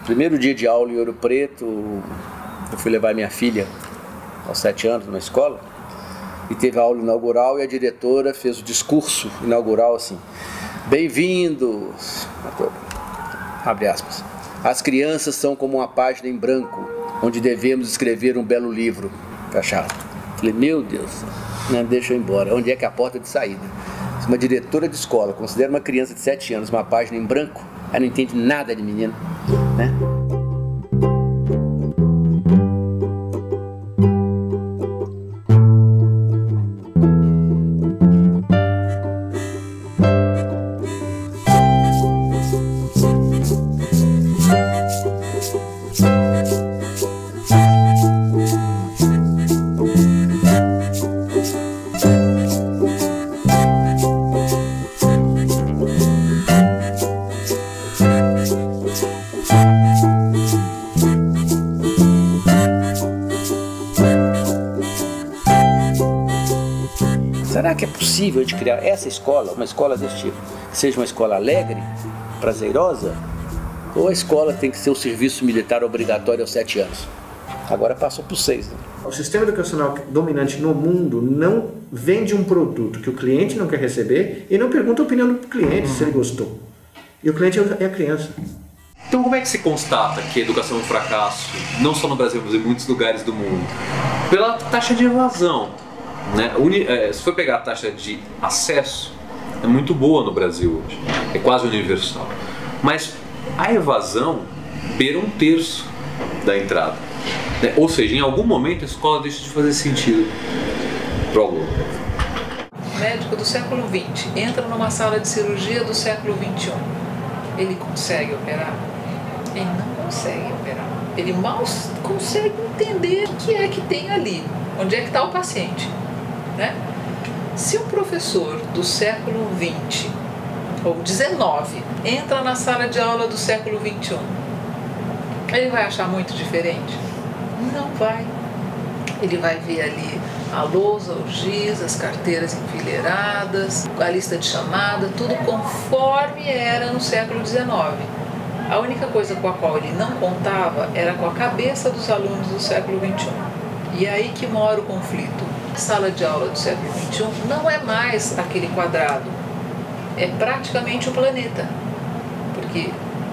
Primeiro dia de aula em Ouro Preto, eu fui levar minha filha aos 7 anos numa escola e teve a aula inaugural e a diretora fez o discurso inaugural assim: bem-vindos, abre aspas, as crianças são como uma página em branco onde devemos escrever um belo livro, fechado. Falei, meu Deus, não deixa eu ir embora, onde é que é a porta de saída? Se uma diretora de escola considera uma criança de 7 anos uma página em branco, ela não entende nada de menino, né? Será que é possível de criar essa escola, uma escola desse tipo, que seja uma escola alegre, prazerosa? Ou a escola tem que ser o serviço militar obrigatório aos 7 anos? Agora passou por 6. Né? O sistema educacional dominante no mundo não vende um produto que o cliente não quer receber e não pergunta a opinião do cliente se ele gostou. E o cliente é a criança. Então como é que se constata que a educação é um fracasso, não só no Brasil, mas em muitos lugares do mundo? Pela taxa de evasão. Né? Se for pegar a taxa de acesso, é muito boa no Brasil hoje, é quase universal. Mas a evasão beira 1/3 da entrada. Né? Ou seja, em algum momento a escola deixa de fazer sentido para o aluno. O médico do século XX entra numa sala de cirurgia do século XXI. Ele consegue operar? Ele não consegue operar. Ele mal consegue entender o que é que tem ali, onde é que está o paciente. Né? Se um professor do século XX ou XIX entra na sala de aula do século XXI, ele vai achar muito diferente? Não vai. Ele vai ver ali a lousa, o giz, as carteiras enfileiradas, a lista de chamada, tudo conforme era no século XIX. A única coisa com a qual ele não contava era com a cabeça dos alunos do século XXI. E é aí que mora o conflito. A sala de aula do século XXI não é mais aquele quadrado, é praticamente o planeta, porque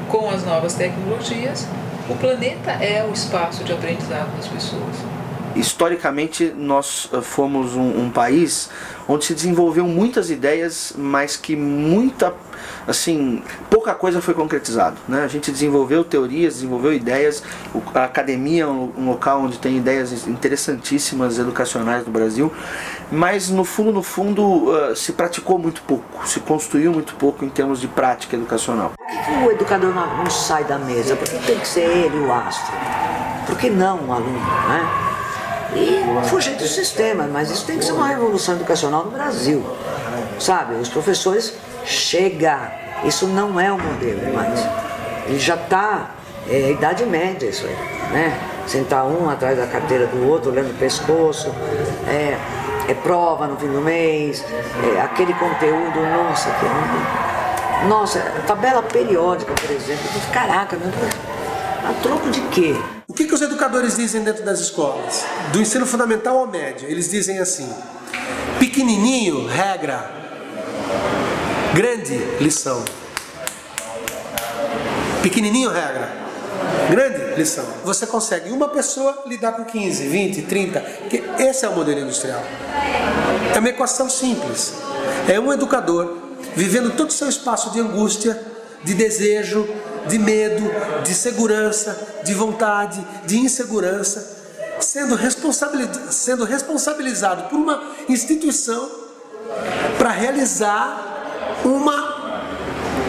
com as novas tecnologias, o planeta é o espaço de aprendizado das pessoas. Historicamente, nós fomos um país onde se desenvolveu muitas ideias, mas que pouca coisa foi concretizado, né? A gente desenvolveu teorias, desenvolveu ideias, a academia é um local onde tem ideias interessantíssimas educacionais no Brasil, mas no fundo se praticou muito pouco, se construiu muito pouco em termos de prática educacional. Por que o educador não sai da mesa? Por que tem que ser ele o astro? Por que não o aluno, né? E fugir do sistema, mas isso tem que ser uma revolução educacional no Brasil, sabe? Os professores chega, isso não é o modelo mais, ele já está, idade média isso aí, né? Sentar um atrás da carteira do outro, olhando o pescoço, é prova no fim do mês, aquele conteúdo, nossa, tabela periódica, por exemplo, caraca, a troco de quê? O que os educadores dizem dentro das escolas? Do ensino fundamental ao médio, eles dizem assim: pequenininho, regra, grande, lição. Pequenininho, regra, grande, lição. Você consegue uma pessoa lidar com 15, 20, 30, que esse é o modelo industrial. É uma equação simples. É um educador vivendo todo o seu espaço de angústia, de desejo, de medo, de segurança, de vontade, de insegurança, sendo responsabilizado por uma instituição para realizar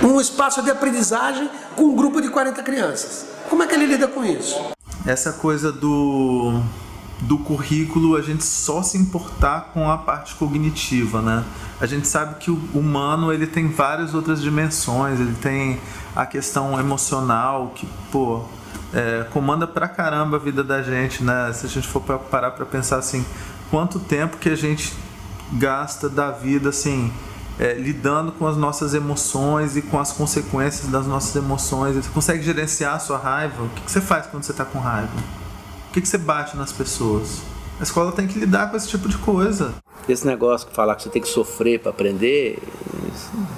um espaço de aprendizagem com um grupo de 40 crianças. Como é que ele lida com isso? Essa coisa do currículo, a gente só se importar com a parte cognitiva, né? A gente sabe que o humano, ele tem várias outras dimensões, ele tem a questão emocional que, comanda pra caramba a vida da gente, né? Se a gente for parar pra pensar assim, quanto tempo que a gente gasta da vida, assim, lidando com as nossas emoções e com as consequências das nossas emoções. Você consegue gerenciar a sua raiva? O que você faz quando você está com raiva? O que você bate nas pessoas? A escola tem que lidar com esse tipo de coisa. Esse negócio de falar que você tem que sofrer para aprender,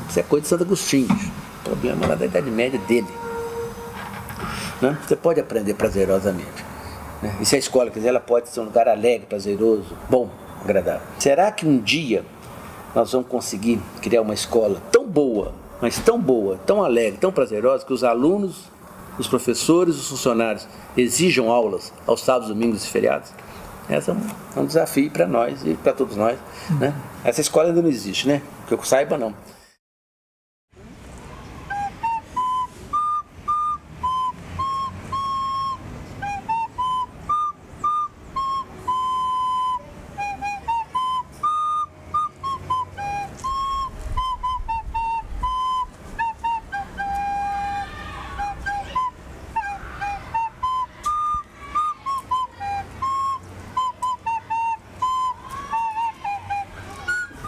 isso é coisa de Santo Agostinho. O problema lá da Idade Média dele. Né? Você pode aprender prazerosamente. Né? E se a escola quiser, ela pode ser um lugar alegre, prazeroso, bom, agradável. Será que um dia nós vamos conseguir criar uma escola tão boa, mas tão boa, tão alegre, tão prazerosa, que os alunos, os professores, os funcionários exijam aulas aos sábados, domingos e feriados? Esse é um desafio para nós e para todos nós. Né? Essa escola ainda não existe, né? Que eu saiba, não.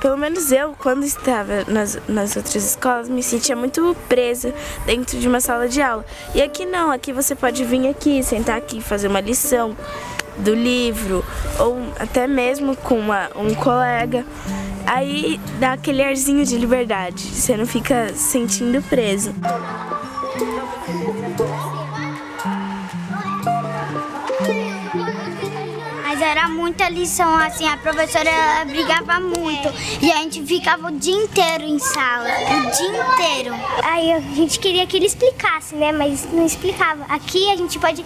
Pelo menos eu, quando estava nas outras escolas, me sentia muito presa dentro de uma sala de aula. E aqui não, aqui você pode vir aqui, sentar aqui, fazer uma lição do livro, ou até mesmo com um colega. Aí dá aquele arzinho de liberdade, você não fica se sentindo preso. Mas era muita lição, assim, a professora brigava muito e a gente ficava o dia inteiro em sala, o dia inteiro. Aí a gente queria que ele explicasse, né, mas não explicava. Aqui a gente pode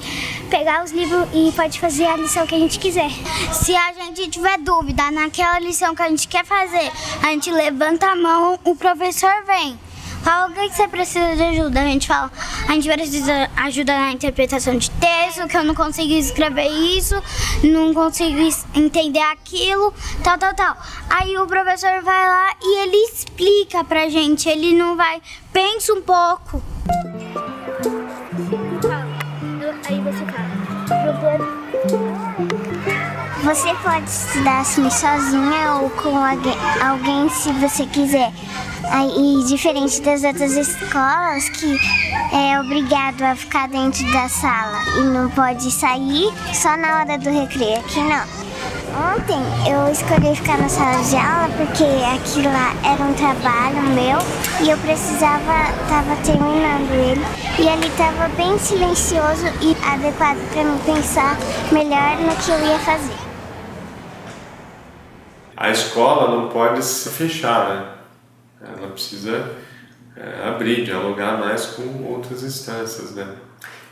pegar os livros e pode fazer a lição que a gente quiser. Se a gente tiver dúvida naquela lição que a gente quer fazer, a gente levanta a mão, o professor vem. Fala o que você precisa de ajuda. A gente fala, a gente precisa de ajuda na interpretação de texto, que eu não consigo escrever isso, não consigo entender aquilo, tal. Aí o professor vai lá e ele explica pra gente, ele não vai, pensa um pouco. Aí você fala, você pode estudar assim sozinha ou com alguém se você quiser. Aí, diferente das outras escolas que é obrigado a ficar dentro da sala e não pode sair só na hora do recreio, aqui não. Ontem eu escolhi ficar na sala de aula porque aquilo lá era um trabalho meu e eu estava terminando ele. E ele estava bem silencioso e adequado para mim pensar melhor no que eu ia fazer. A escola não pode se fechar, né? Ela precisa abrir, dialogar mais com outras instâncias, né?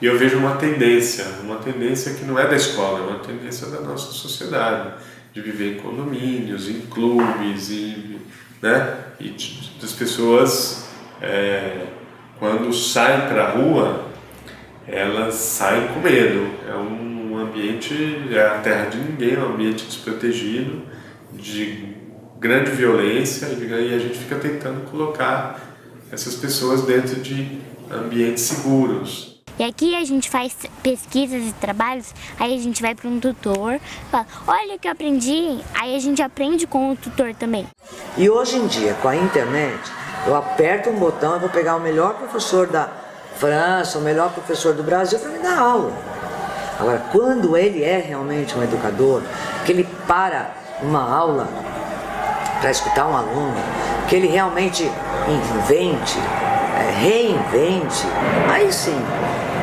E eu vejo uma tendência que não é da escola, é uma tendência da nossa sociedade, de viver em condomínios, em clubes, né? E das pessoas, quando saem para a rua, elas saem com medo. É um ambiente, é a terra de ninguém, é um ambiente desprotegido, de grande violência, e a gente fica tentando colocar essas pessoas dentro de ambientes seguros. E aqui a gente faz pesquisas e trabalhos, aí a gente vai para um tutor, fala, olha o que eu aprendi, aí a gente aprende com o tutor também. E hoje em dia, com a internet, eu aperto um botão e vou pegar o melhor professor da França, o melhor professor do Brasil para me dar aula. Agora, quando ele é realmente um educador, que ele para uma aula para escutar um aluno, que ele realmente invente, reinvente, aí sim,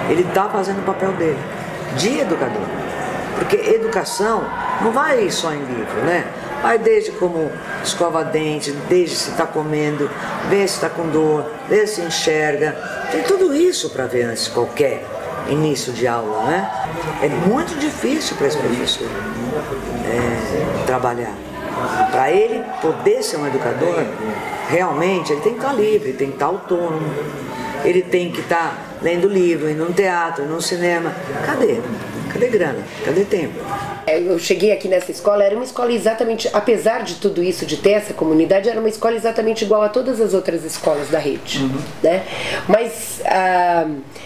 ele está fazendo o papel dele, de educador. Porque educação não vai só em livro, né? Vai desde como escova dente, desde se está comendo, vê se está com dor, vê se enxerga. Tem tudo isso para ver antes de qualquer início de aula, né? É muito difícil para esse professor trabalhar. Para ele poder ser um educador, realmente ele tem que estar livre, ele tem que estar autônomo, ele tem que estar lendo livro, indo no teatro, no cinema. Cadê? Cadê grana? Cadê tempo? Eu cheguei aqui nessa escola, era uma escola exatamente, apesar de tudo isso, de ter essa comunidade, era uma escola exatamente igual a todas as outras escolas da rede, né? Mas,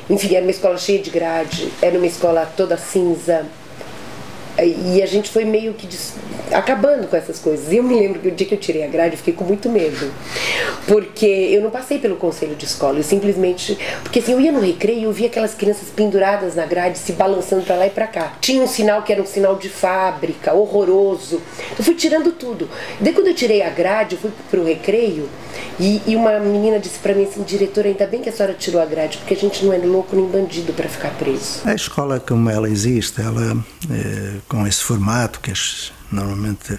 enfim, era uma escola cheia de grade, era uma escola toda cinza, E a gente foi meio que acabando com essas coisas. E eu me lembro que o dia que eu tirei a grade, eu fiquei com muito medo. Porque eu não passei pelo conselho de escola, eu simplesmente... Porque assim, eu ia no recreio e eu via aquelas crianças penduradas na grade, se balançando pra lá e pra cá. Tinha um sinal que era um sinal de fábrica, horroroso. Eu fui tirando tudo. Daí quando eu tirei a grade, eu fui pro recreio e uma menina disse pra mim assim, diretora, ainda bem que a senhora tirou a grade, porque a gente não é louco nem bandido pra ficar preso. A escola como ela existe, ela com esse formato que normalmente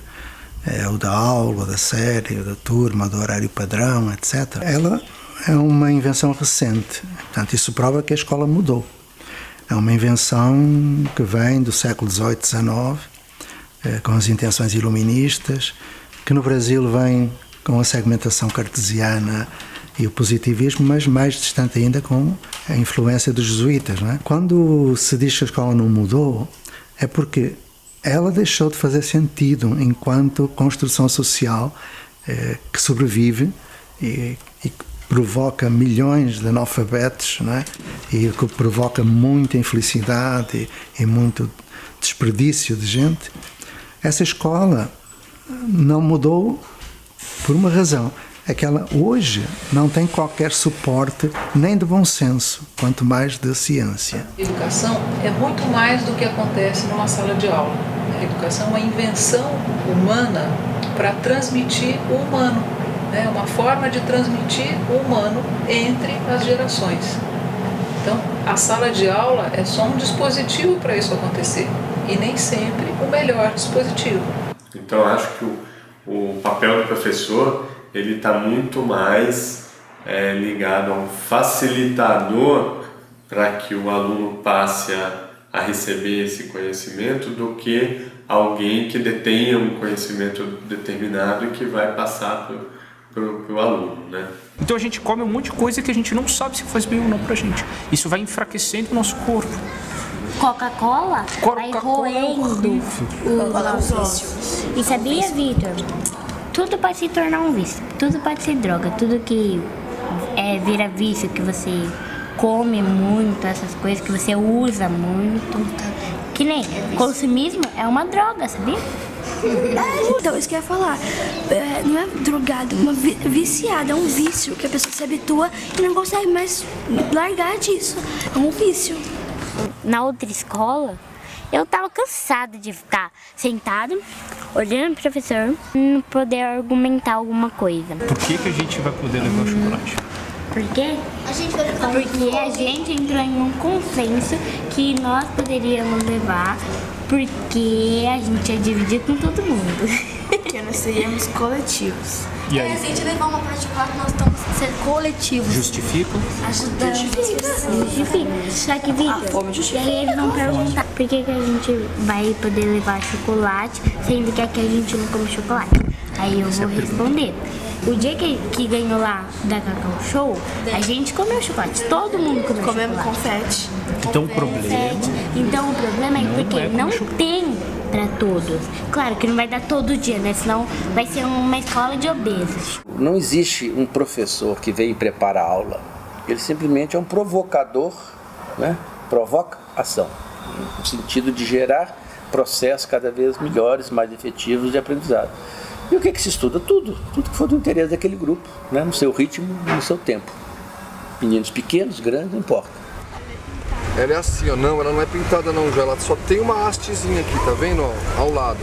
é o da aula, da série, da turma, do horário padrão, etc. Ela é uma invenção recente. Portanto, isso prova que a escola mudou. É uma invenção que vem do século XVIII, XIX, com as intenções iluministas, que no Brasil vem com a segmentação cartesiana e o positivismo, mas mais distante ainda com a influência dos jesuítas. Não é? Quando se diz que a escola não mudou, é porque ela deixou de fazer sentido enquanto construção social que sobrevive e que provoca milhões de analfabetos, não é? E que provoca muita infelicidade e muito desperdício de gente. Essa escola não mudou por uma razão. É que ela hoje não tem qualquer suporte nem de bom senso, quanto mais de ciência. Educação é muito mais do que acontece numa sala de aula. A educação é uma invenção humana para transmitir o humano, né? Uma forma de transmitir o humano entre as gerações. Então, a sala de aula é só um dispositivo para isso acontecer e nem sempre o melhor dispositivo. Então, acho que o papel do professor ele está muito mais ligado a um facilitador para que o aluno passe a receber esse conhecimento do que alguém que detenha um conhecimento determinado e que vai passar para o aluno, né? Então a gente come um monte de coisa que a gente não sabe se faz bem ou não pra gente. Isso vai enfraquecendo o nosso corpo. Coca-Cola vai roendo os ossos. E sabia, Vitor? Tudo pode se tornar um vício, tudo pode ser droga, tudo que vira vício, que você come muito, essas coisas que você usa muito. Que nem consumismo é uma droga, sabia? Então, isso que eu ia falar, não é drogado, uma viciada, é um vício que a pessoa se habitua e não consegue mais largar disso, é um vício. Na outra escola, eu tava cansada de ficar sentado, olhando pro professor, não poder argumentar alguma coisa. Por que a gente vai poder levar o chocolate? Por quê? Porque a gente entrou em um consenso que nós poderíamos levar, porque a gente ia dividir com todo mundo. Porque nós seríamos coletivos. E aí? Se a gente levar uma para chocolate, nós estamos sendo coletivos. Justifica? Justifica. Só que, Vitor, e aí eles vão perguntar por que a gente vai poder levar chocolate, sendo que aqui a gente não come chocolate. Aí eu vou responder. O dia que ganhou lá da Cacau Show, a gente comeu chocolate. Todo mundo comeu chocolate. Confete. Então o problema é porque não tem para todos. Claro que não vai dar todo dia, né? Senão vai ser uma escola de obesos. Não existe um professor que vem e prepara a aula. Ele simplesmente é um provocador, né? Provoca ação, no sentido de gerar processos cada vez melhores, mais efetivos de aprendizado. E o que se estuda? Tudo que for do interesse daquele grupo, né? No seu ritmo e no seu tempo. Meninos pequenos, grandes, não importa. Ela é assim, ó, não, ela não é pintada não, já, ela só tem uma hastezinha aqui, tá vendo, ó, ao lado.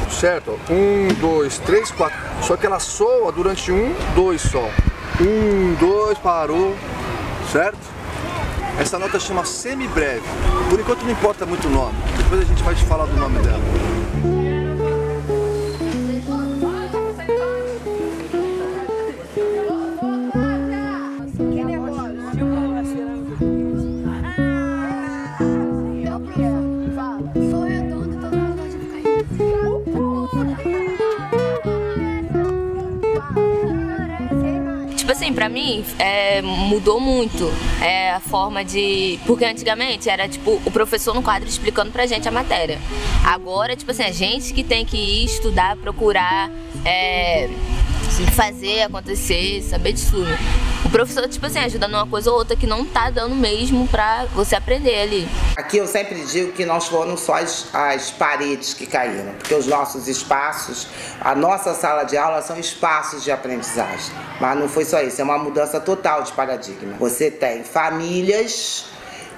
Certo, ó, 1, 2, 3, 4, só que ela soa durante 1, 2 só. 1, 2, parou, certo? Essa nota chama semibreve, por enquanto não importa muito o nome, depois a gente vai te falar do nome dela. Assim, pra mim, mudou muito a forma de... Porque antigamente era, tipo, o professor no quadro explicando pra gente a matéria. Agora, tipo assim, a gente que tem que ir estudar, procurar fazer acontecer, saber de tudo. O professor, tipo assim, ajuda numa coisa ou outra que não tá dando mesmo pra você aprender ali. Aqui eu sempre digo que não foram só as paredes que caíram, porque os nossos espaços, a nossa sala de aula são espaços de aprendizagem. Mas não foi só isso, é uma mudança total de paradigma. Você tem famílias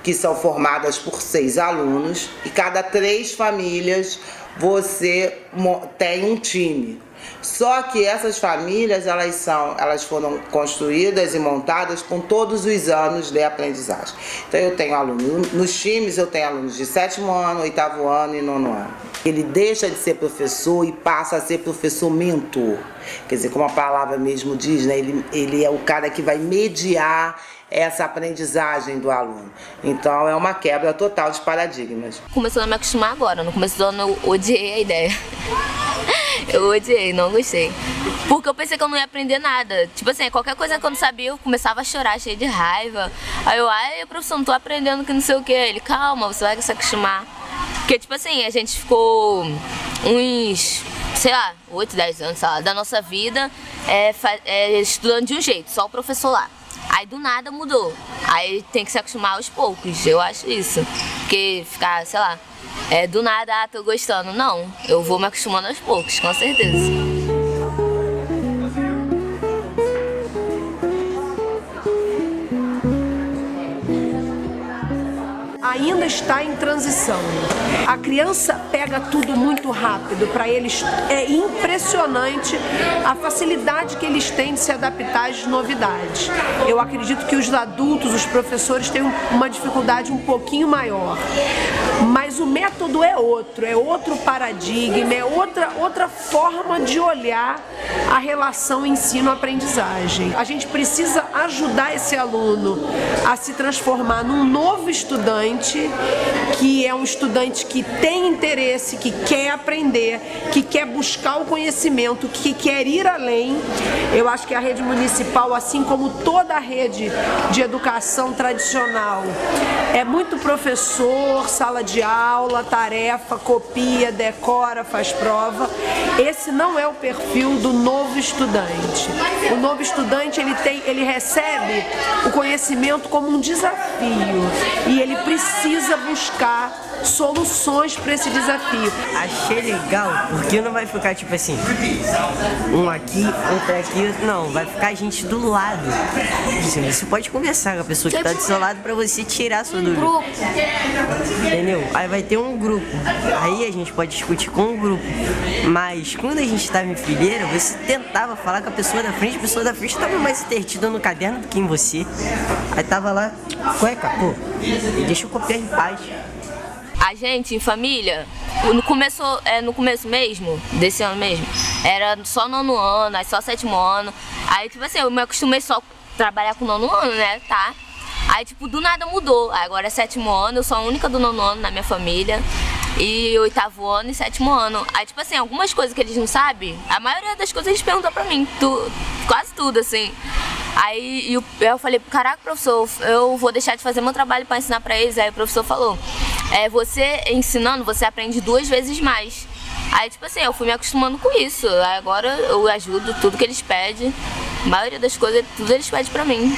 que são formadas por 6 alunos e cada 3 famílias você tem um time. Só que essas famílias, elas foram construídas e montadas com todos os anos de aprendizagem. Então eu tenho alunos, nos times eu tenho alunos de 7º ano, 8º ano e 9º ano. Ele deixa de ser professor e passa a ser professor mentor. Quer dizer, como a palavra mesmo diz, né? Ele é o cara que vai mediar essa aprendizagem do aluno. Então é uma quebra total de paradigmas. Começando a me acostumar agora, no começo do ano eu odiei a ideia. Eu odiei, não gostei. Porque eu pensei que eu não ia aprender nada. Tipo assim, qualquer coisa que eu não sabia, eu começava a chorar, cheio de raiva. Aí eu, ai, professor, não tô aprendendo que não sei o que. Ele, calma, você vai se acostumar. Porque, tipo assim, a gente ficou uns, sei lá, 8, 10 anos, sei lá, da nossa vida estudando de um jeito, só o professor lá. Aí do nada mudou. Aí tem que se acostumar aos poucos, eu acho isso. Porque ficar, sei lá, do nada, tô gostando. Não, eu vou me acostumando aos poucos, com certeza. Ainda está em transição. A criança pega tudo muito rápido. Para eles é impressionante a facilidade que eles têm de se adaptar às novidades. Eu acredito que os adultos, os professores, têm uma dificuldade um pouquinho maior. Mas o método é outro paradigma, é outra forma de olhar a relação ensino-aprendizagem. A gente precisa ajudar esse aluno a se transformar num novo estudante, que é um estudante que tem interesse, que quer aprender, que quer buscar o conhecimento, que quer ir além. Eu acho que a rede municipal, assim como toda a rede de educação tradicional, é muito professor, sala de aula, tarefa, copia, decora, faz prova. Esse não é o perfil do novo estudante. O novo estudante, ele recebe o conhecimento como um desafio e ele precisa buscar soluções para esse desafio. Achei legal, porque não vai ficar tipo assim, um aqui, outro aqui, não, vai ficar a gente do lado. Você pode conversar com a pessoa que está do seu lado para você tirar a sua dúvida. Entendeu? Aí vai ter um grupo, aí a gente pode discutir com o grupo, mas quando a gente estava em fileira, você tentava falar com a pessoa da frente, a pessoa da frente estava mais entretida no caderno do que em você. Aí tava lá, cueca, pô, deixa eu copiar em paz. A gente, em família, no começo mesmo, desse ano mesmo, era só 9º ano, aí só 7º ano. Aí, tipo assim, eu me acostumei só a trabalhar com 9º ano, né, tá? Aí, tipo, do nada mudou. Agora é 7º ano, eu sou a única do 9º ano na minha família. E 8º ano e 7º ano. Aí, tipo assim, algumas coisas que eles não sabem, a maioria das coisas eles perguntam pra mim, quase tudo, assim. Aí eu falei, caraca, professor, eu vou deixar de fazer meu trabalho pra ensinar pra eles. Aí o professor falou, você ensinando, você aprende 2 vezes mais. Aí, tipo assim, eu fui me acostumando com isso. Aí agora eu ajudo tudo que eles pedem. A maioria das coisas, tudo eles pedem pra mim.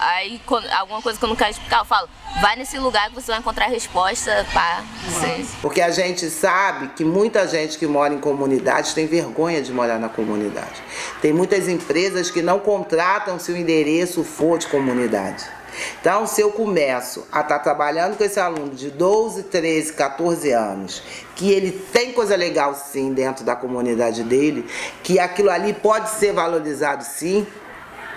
Aí, alguma coisa que eu não quero explicar, eu falo, vai nesse lugar que você vai encontrar a resposta, pá. Sim. Porque a gente sabe que muita gente que mora em comunidades tem vergonha de morar na comunidade. Tem muitas empresas que não contratam se o endereço for de comunidade. Então, se eu começo a estar trabalhando com esse aluno de 12, 13, 14 anos, que ele tem coisa legal sim dentro da comunidade dele, que aquilo ali pode ser valorizado sim,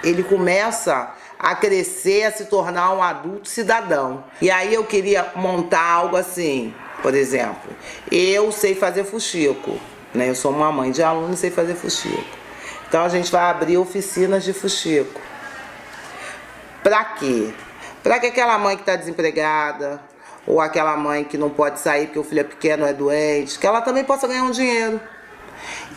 ele começa a crescer, a se tornar um adulto cidadão. E aí eu queria montar algo assim, por exemplo, eu sei fazer fuxico, né? Eu sou uma mãe de aluno e sei fazer fuxico. Então a gente vai abrir oficinas de fuxico. Pra quê? Pra que aquela mãe que está desempregada, ou aquela mãe que não pode sair porque o filho é pequeno, é doente, que ela também possa ganhar um dinheiro.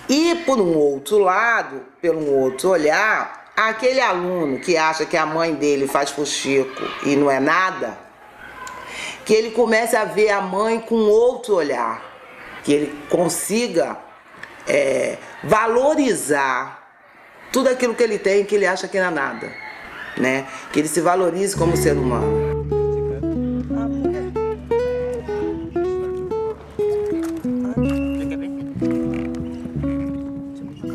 E por um outro lado, pelo um outro olhar, aquele aluno que acha que a mãe dele faz fuxico e não é nada, que ele comece a ver a mãe com outro olhar, que ele consiga valorizar tudo aquilo que ele tem, que ele acha que não é nada, né? Que ele se valorize como ser humano.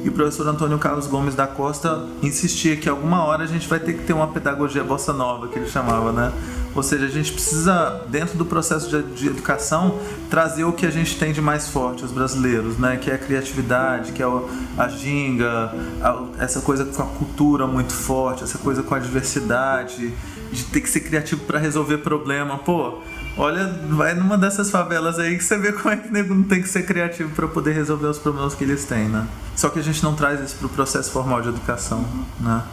E o professor Antônio Carlos Gomes da Costa insistia que alguma hora a gente vai ter que ter uma pedagogia bossa nova, que ele chamava, né? Ou seja, a gente precisa, dentro do processo de educação, trazer o que a gente tem de mais forte, os brasileiros, né? Que é a criatividade, que é a ginga, essa coisa com a cultura muito forte, essa coisa com a diversidade, de ter que ser criativo para resolver problema. Pô, olha, vai numa dessas favelas aí que você vê como é que o nego não tem que ser criativo para poder resolver os problemas que eles têm, né? Só que a gente não traz isso para o processo formal de educação, né?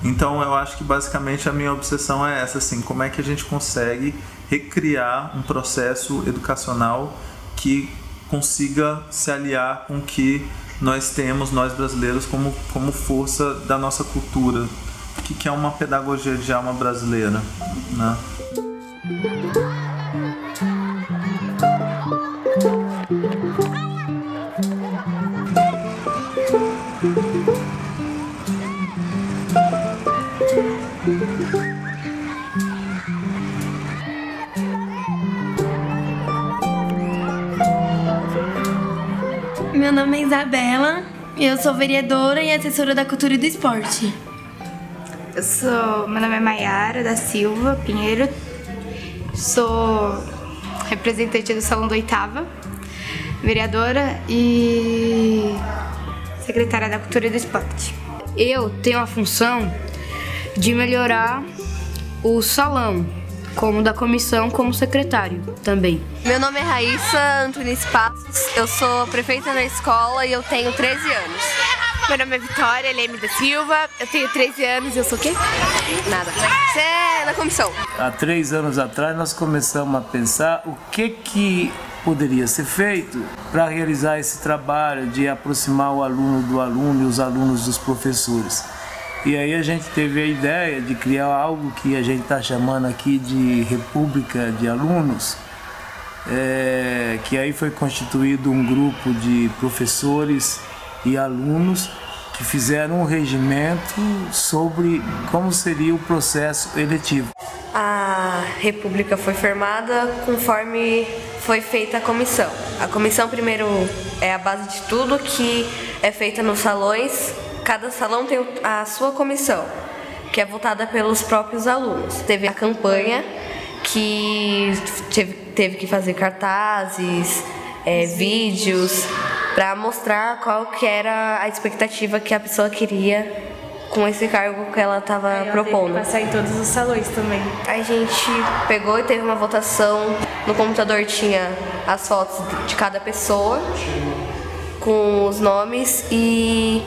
Então eu acho que basicamente a minha obsessão é essa, assim, como é que a gente consegue recriar um processo educacional que consiga se aliar com o que nós temos, nós brasileiros, como força da nossa cultura, que é uma pedagogia de alma brasileira, né? Meu nome é Isabela, eu sou vereadora e assessora da Cultura e do Esporte. Meu nome é Maiara da Silva Pinheiro, sou representante do Salão da Oitava, vereadora e secretária da Cultura e do Esporte. Eu tenho a função de melhorar o salão, como da comissão, como secretário também. Meu nome é Raíssa Antunes Passos, eu sou prefeita da escola e eu tenho 13 anos. Meu nome é Vitória Leme da Silva, eu tenho 13 anos e eu sou o quê? Nada. Você é da comissão. Há 3 anos atrás nós começamos a pensar o que poderia ser feito para realizar esse trabalho de aproximar o aluno do aluno e os alunos dos professores. E aí a gente teve a ideia de criar algo que a gente está chamando aqui de República de Alunos, que aí foi constituído um grupo de professores e alunos que fizeram um regimento sobre como seria o processo eletivo. A República foi formada conforme foi feita a comissão. A comissão primeiro é a base de tudo que é feita nos salões. Cada salão tem a sua comissão, que é voltada pelos próprios alunos. Teve a campanha, que teve que fazer cartazes, vídeos, para mostrar qual que era a expectativa que a pessoa queria com esse cargo que ela estava propondo. Passar em todos os salões também. A gente pegou e teve uma votação. No computador tinha as fotos de cada pessoa, com os nomes, e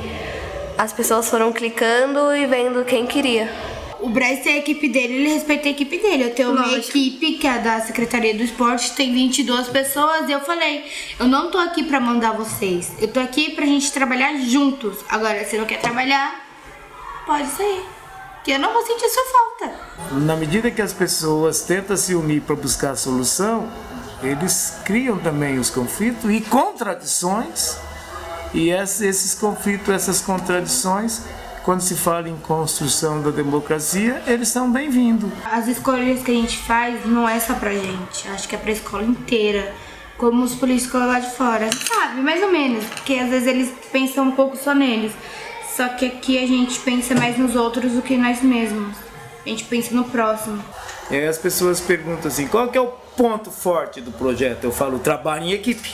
as pessoas foram clicando e vendo quem queria. O Braz tem a equipe dele, ele respeita a equipe dele. Eu tenho uma equipe, que é da Secretaria do Esporte, tem 22 pessoas, e eu falei, eu não tô aqui pra mandar vocês, eu tô aqui pra gente trabalhar juntos. Agora, se não quer trabalhar, pode sair, que eu não vou sentir sua falta. Na medida que as pessoas tentam se unir para buscar a solução, eles criam também os conflitos e contradições, e esses conflitos, essas contradições, quando se fala em construção da democracia, eles são bem-vindos. As escolhas que a gente faz não é só pra gente, acho que é pra escola inteira, como os políticos lá de fora, sabe, mais ou menos, porque às vezes eles pensam um pouco só neles, só que aqui a gente pensa mais nos outros do que nós mesmos, a gente pensa no próximo. E aí as pessoas perguntam assim, qual que é o ponto forte do projeto? Eu falo, trabalho em equipe.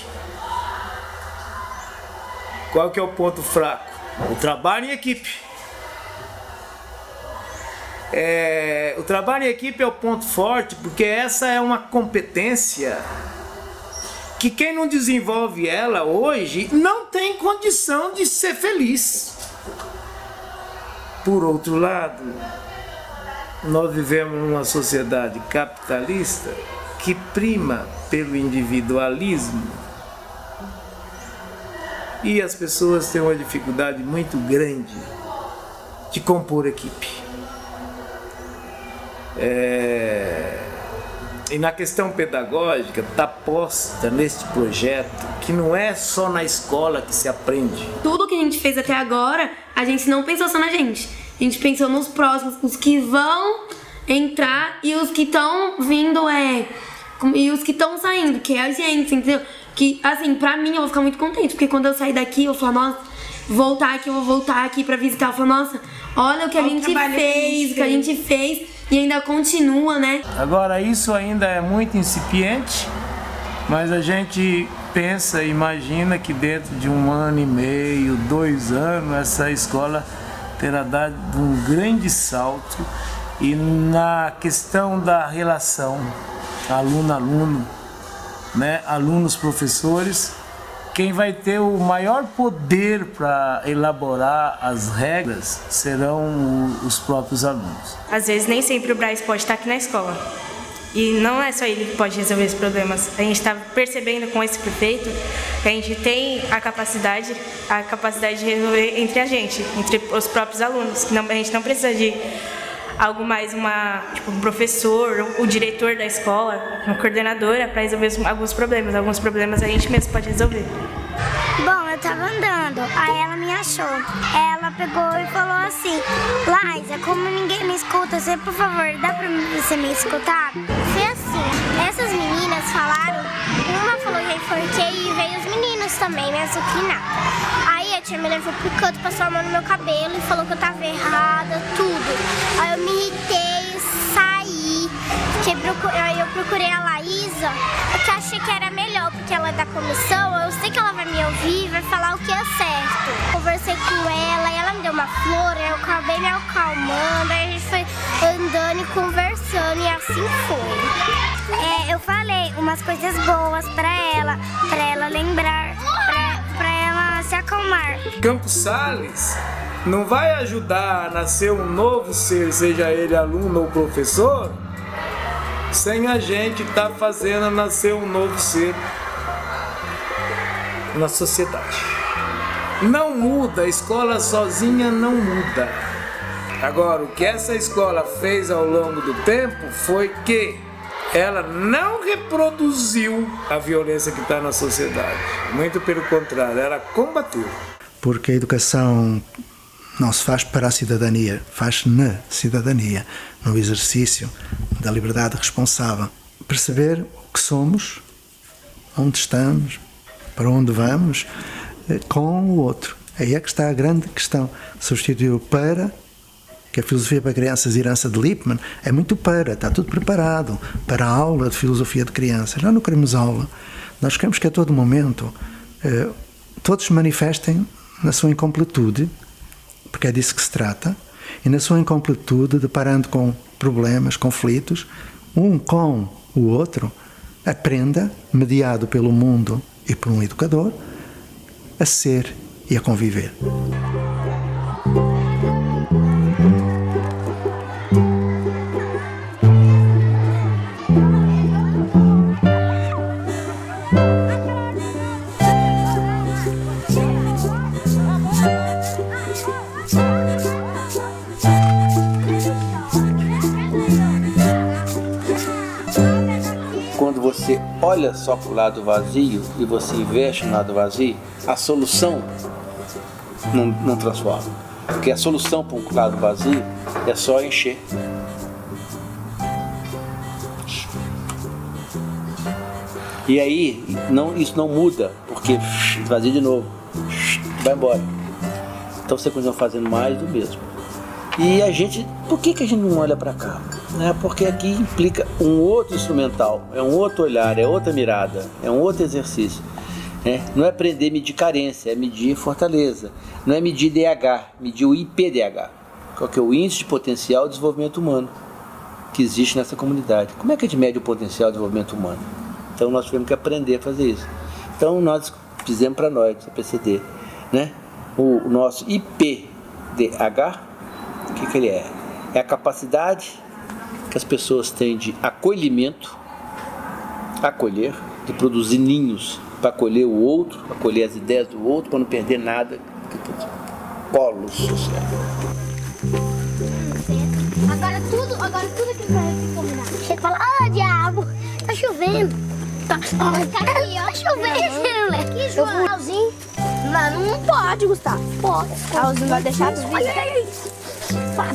Qual que é o ponto fraco? O trabalho em equipe. O trabalho em equipe é o ponto forte, porque essa é uma competência que quem não desenvolve ela hoje não tem condição de ser feliz. Por outro lado, nós vivemos numa sociedade capitalista que prima pelo individualismo, e as pessoas têm uma dificuldade muito grande de compor equipe. E na questão pedagógica está posta neste projeto que não é só na escola que se aprende. Tudo que a gente fez até agora, a gente não pensou só na gente. A gente pensou nos próximos, os que vão entrar e os que estão vindo e os que estão saindo, que é a gente, entendeu? Que, assim, pra mim eu vou ficar muito contente, porque quando eu sair daqui eu vou falar, nossa, eu vou voltar aqui pra visitar. Eu falo, nossa, olha o que a gente fez, o que a gente fez e ainda continua, né? Agora, isso ainda é muito incipiente, mas a gente pensa, imagina que dentro de 1 ano e meio, 2 anos, essa escola terá dado um grande salto. E na questão da relação aluno-aluno, né, alunos-professores, quem vai ter o maior poder para elaborar as regras serão os próprios alunos. Às vezes nem sempre o Braz pode estar aqui na escola. E não é só ele que pode resolver esses problemas. A gente está percebendo com esse prefeito que a gente tem a capacidade de resolver entre a gente, entre os próprios alunos. Que a gente não precisa de algo mais, tipo um professor, o diretor da escola, uma coordenadora para resolver alguns problemas. Alguns problemas a gente mesmo pode resolver. Bom, eu tava andando, aí ela me achou. Ela pegou e falou assim: Laísa, como ninguém me escuta, você, por favor, dá pra você me escutar? Foi assim, essas meninas falaram, uma falou que eu enforquei e veio os meninos também me azucrinar. Aí a tia me levou pro canto, passou a mão no meu cabelo e falou que eu tava errada, tudo. Aí eu me irritei, saí, aí eu procurei a Laísa, porque eu achei que era melhor, porque ela é da comissão, eu sei que ela vai me ouvir e vai falar o que é certo. Conversei com ela e ela me deu uma flor, eu acabei me acalmando, aí a gente foi andando e conversando e assim foi. Eu falei umas coisas boas pra ela lembrar, pra ela se acalmar. Campos Sales não vai ajudar a nascer um novo ser, seja ele aluno ou professor, sem a gente estar fazendo nascer um novo ser na sociedade. Não muda, a escola sozinha não muda. Agora, o que essa escola fez ao longo do tempo foi que ela não reproduziu a violência que está na sociedade. Muito pelo contrário, ela combateu. Porque a educação não se faz para a cidadania, faz na cidadania, no exercício da liberdade responsável. Perceber o que somos, onde estamos, para onde vamos, com o outro. Aí é que está a grande questão. Substituiu para, que a filosofia para crianças, herança de Lippmann, é muito para, está tudo preparado para a aula de filosofia de crianças. Já não queremos aula, nós queremos que a todo momento todos se manifestem na sua incompletude, porque é disso que se trata, e na sua incompletude, deparando com problemas, conflitos, um com o outro, aprenda, mediado pelo mundo e por um educador, a ser e a conviver. Você olha só para o lado vazio e você investe no lado vazio, a solução não transforma. Porque a solução para um lado vazio é só encher. E aí isso não muda, porque esvazia de novo, vai embora. Então você continua fazendo mais do mesmo. E a gente, por que a gente não olha para cá? Porque aqui implica um outro instrumental, é um outro olhar, é outra mirada, é um outro exercício. Não é aprender a medir carência, é medir fortaleza. Não é medir DH, medir o IPDH, que é o Índice de Potencial de Desenvolvimento Humano, que existe nessa comunidade. Como é que a gente mede o potencial de desenvolvimento humano? Então nós tivemos que aprender a fazer isso. Então nós fizemos para nós, a PCD, o nosso IPDH, o que ele é? É a capacidade que as pessoas têm de acolhimento, acolher, de produzir ninhos para acolher o outro, para acolher as ideias do outro, para não perder nada. Polos sociais. Agora tudo que vai combinar. Chega e fala, diabo! chovendo. Tá aqui, ó. Tá chovendo, moleque. Eu vou Raulzinho. Não pode, Gustavo. Pode. Raulzinho vai deixar de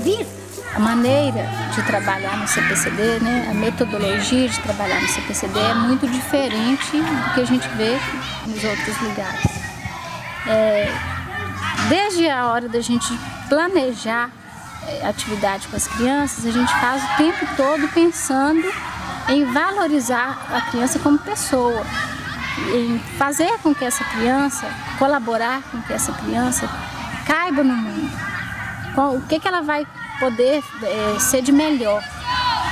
vir. A maneira de trabalhar no CPCD, né, a metodologia de trabalhar no CPCD é muito diferente do que a gente vê nos outros lugares. Desde a hora da gente planejar atividade com as crianças, a gente faz o tempo todo pensando em valorizar a criança como pessoa, em fazer com que essa criança, colaborar com que essa criança caiba no mundo. O que ela vai poder ser de melhor.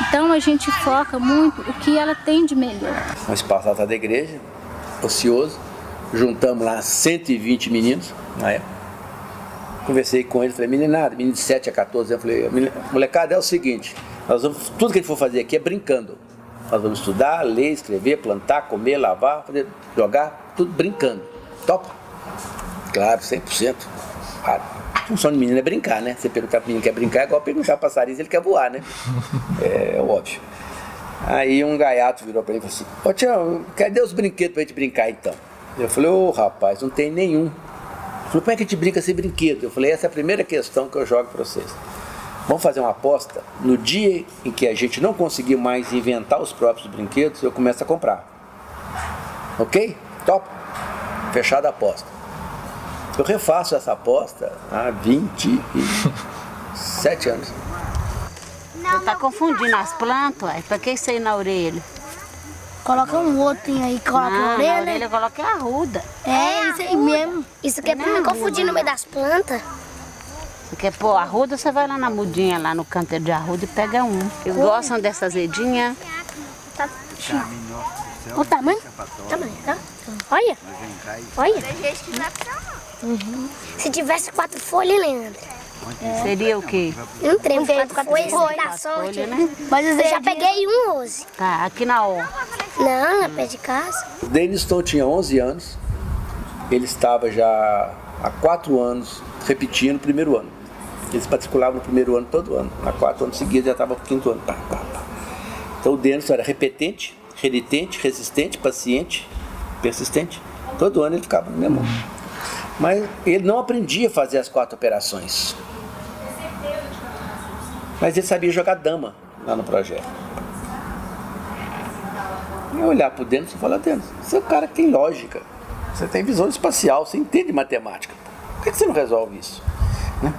Então a gente foca muito o que ela tem de melhor. Um espaço lá da igreja, ocioso, juntamos lá 120 meninos na época. Conversei com eles, falei, meninada, menino de 7 a 14 anos, eu falei, molecada, é o seguinte, tudo que a gente for fazer aqui é brincando. Nós vamos estudar, ler, escrever, plantar, comer, lavar, jogar, tudo brincando. Topa? Claro, 100%. Claro. A função de menino é brincar, né? Você perguntar para o menino que quer brincar, é igual perguntar para passarinho se ele quer voar, né? É óbvio. Aí um gaiato virou para ele e falou assim, ô Tião, cadê os brinquedos para a gente brincar então? Eu falei, ô rapaz, não tem nenhum. Ele falou, como é que a gente brinca sem brinquedo? Eu falei, essa é a primeira questão que eu jogo para vocês. Vamos fazer uma aposta, no dia em que a gente não conseguir mais inventar os próprios brinquedos, eu começo a comprar. Ok? Top? Fechada a aposta. Eu refaço essa aposta há 27 anos. Você tá confundindo as plantas, ué? Pra que isso aí na orelha? Coloca um outro aí, coloca na orelha. Na orelha coloca a arruda. Isso aí mesmo. Isso aqui é pra me confundir no meio das plantas. Você quer pôr arruda, você vai lá na mudinha, lá no canteiro de arruda e pega um. Eles gostam dessas azedinhas. Tá. O tamanho? Tá? Olha. Olha. Uhum. Se tivesse 4 folhas, Leandro. Seria o quê? Um trem, 4 folhas da sorte, né? Mas eu já peguei um hoje. Tá, aqui na hora. Não, na pé de casa. O Denniston tinha 11 anos. Ele estava já há 4 anos repetindo o primeiro ano. Eles matriculavam no primeiro ano todo ano. Há 4 anos seguidos já estava no 5º ano. Então o Denniston era repetente, renitente, resistente, paciente, persistente. Todo ano ele ficava no mesmo ano. Mas ele não aprendia a fazer as 4 operações. Mas ele sabia jogar dama lá no projeto. E olhar para o Denniston e falar, Denniston, você é um cara que tem lógica, você tem visão espacial, você entende matemática. Por que você não resolve isso? Né?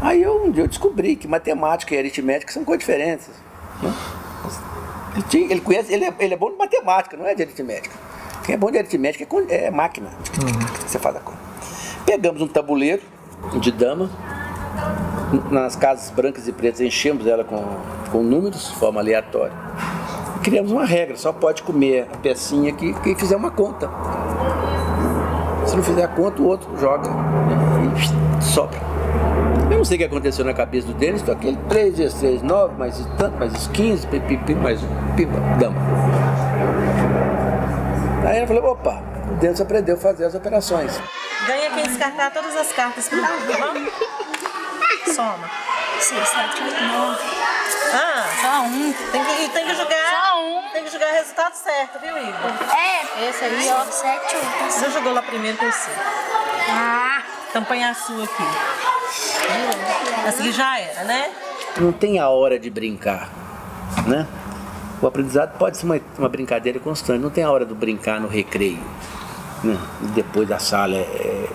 Aí um dia eu descobri que matemática e aritmética são coisas diferentes. Né? Ele conhece, ele é bom de matemática, não é de aritmética. Quem é bom de aritmética é máquina. Você faz a conta. Pegamos um tabuleiro de dama, nas casas brancas e pretas enchemos ela com números, de forma aleatória. E criamos uma regra, só pode comer a pecinha que quem fizer uma conta. Se não fizer a conta, o outro joga e sopra. Eu não sei o que aconteceu na cabeça do Denniston, aquele 3 vezes 3, 9, mais tanto, mais 15, pipi, mais pipa, dama. Aí ela falou, opa, o Denniston aprendeu a fazer as operações. Ganha quem descartar todas as cartas pro grupo, vamos? Soma. 6, 7, 8, 9. Só um. Tem que jogar. Só um. Tem que jogar o resultado certo, viu, Igor? Esse aí, ó. 7, 8. Você jogou lá primeiro que eu sei. Então põe a sua aqui. Essa aqui já era, né? Não tem a hora de brincar, né? O aprendizado pode ser uma brincadeira constante. Não tem a hora do brincar no recreio. Depois da sala,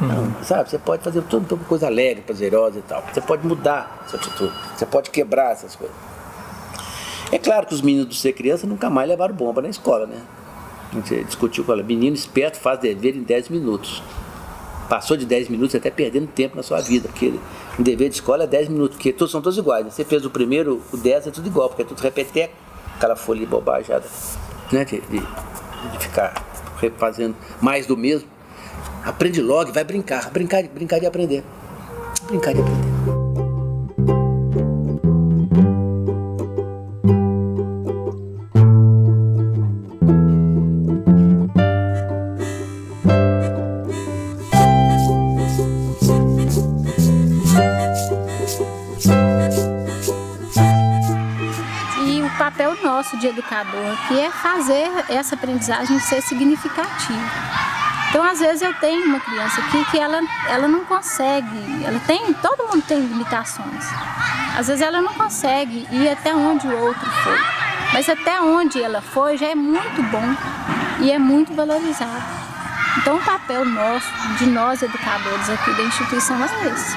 não, sabe? Você pode fazer tudo coisa alegre, prazerosa e tal. Você pode mudar essa atitude, você pode quebrar essas coisas. É claro que os meninos do Ser Criança nunca mais levaram bomba na escola, né? A gente discutiu com ela, menino esperto faz dever em 10 minutos. Passou de 10 minutos, você está perdendo tempo na sua vida, porque o dever de escola é 10 minutos, porque são todos iguais. Você fez o primeiro, o 10 é tudo igual, porque é tudo repetir aquela folha de bobagem, né? De ficar fazendo mais do mesmo. Aprende logo, vai brincar de aprender. Brincar de aprender. E o papel nosso de educador aqui é fazer essa aprendizagem ser significativa. Então, às vezes eu tenho uma criança aqui que ela não consegue, todo mundo tem limitações. Às vezes ela não consegue ir até onde o outro foi, mas até onde ela foi já é muito bom e é muito valorizado. Então, o papel nosso, de nós educadores aqui da instituição é esse,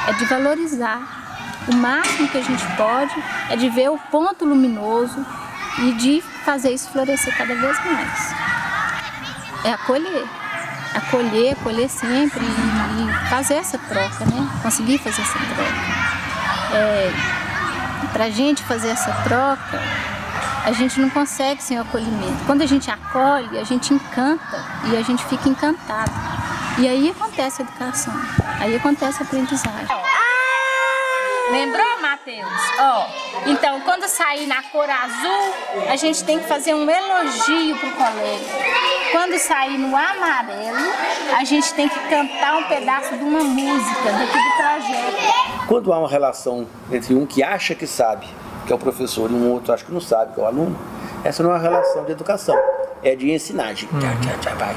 é de valorizar o máximo que a gente pode, é de ver o ponto luminoso e de fazer isso florescer cada vez mais. É acolher sempre e fazer essa troca, né? Conseguir fazer essa troca. Pra gente fazer essa troca, a gente não consegue sem o acolhimento. Quando a gente acolhe, a gente encanta e a gente fica encantado. E aí acontece a educação, aí acontece a aprendizagem. Lembrou, Matheus? Então, quando sair na cor azul, a gente tem que fazer um elogio pro colega. Quando sair no amarelo, a gente tem que cantar um pedaço de uma música daqui do projeto. Quando há uma relação entre um que acha que sabe, que é o professor, e um outro acha que não sabe, que é o aluno, essa não é uma relação de educação, é de ensinagem. Vai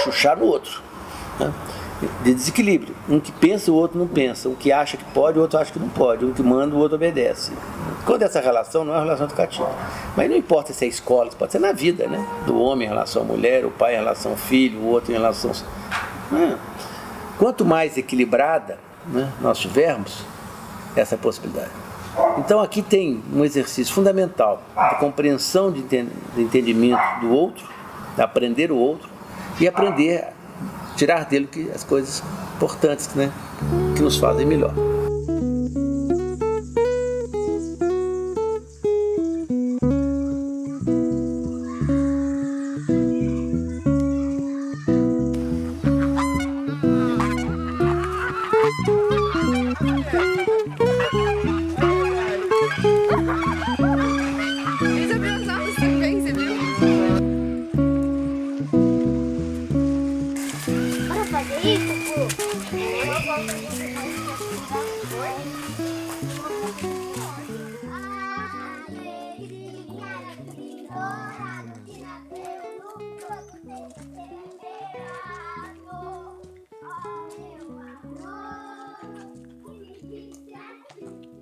chuchar no outro, né? De desequilíbrio. Um que pensa, o outro não pensa. Um que acha que pode, o outro acha que não pode. Um que manda, o outro obedece. Quando essa relação não é uma relação educativa. Mas não importa se é escola, pode ser na vida, né? Do homem em relação à mulher, o pai em relação ao filho, o outro em relação... Quanto mais equilibrada, né, nós tivermos, essa possibilidade. Então aqui tem um exercício fundamental de compreensão de entendimento do outro, de aprender o outro e aprender tirar dele as coisas importantes, né, que nos fazem melhor.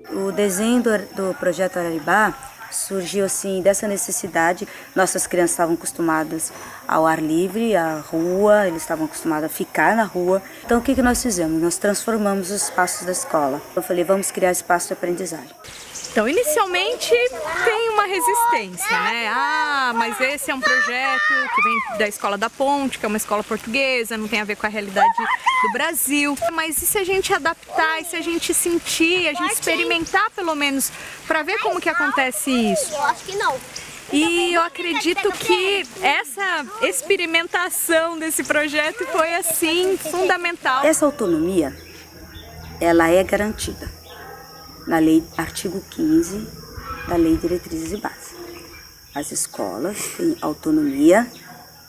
O desenho do projeto Araribá surgiu assim dessa necessidade. Nossas crianças estavam acostumadas ao ar livre, à rua, eles estavam acostumados a ficar na rua. Então o que nós fizemos? Nós transformamos os espaços da escola. Eu falei, vamos criar espaço de aprendizagem. Então, inicialmente tem uma resistência, né? Mas esse é um projeto que vem da Escola da Ponte, que é uma escola portuguesa, não tem a ver com a realidade do Brasil. Mas e se a gente adaptar, e se a gente sentir, a gente experimentar pelo menos, para ver como que acontece isso? Eu acho que não. E eu acredito que essa experimentação desse projeto foi, assim, fundamental. Essa autonomia, ela é garantida na lei, artigo 15 da Lei de Diretrizes e Bases. As escolas têm autonomia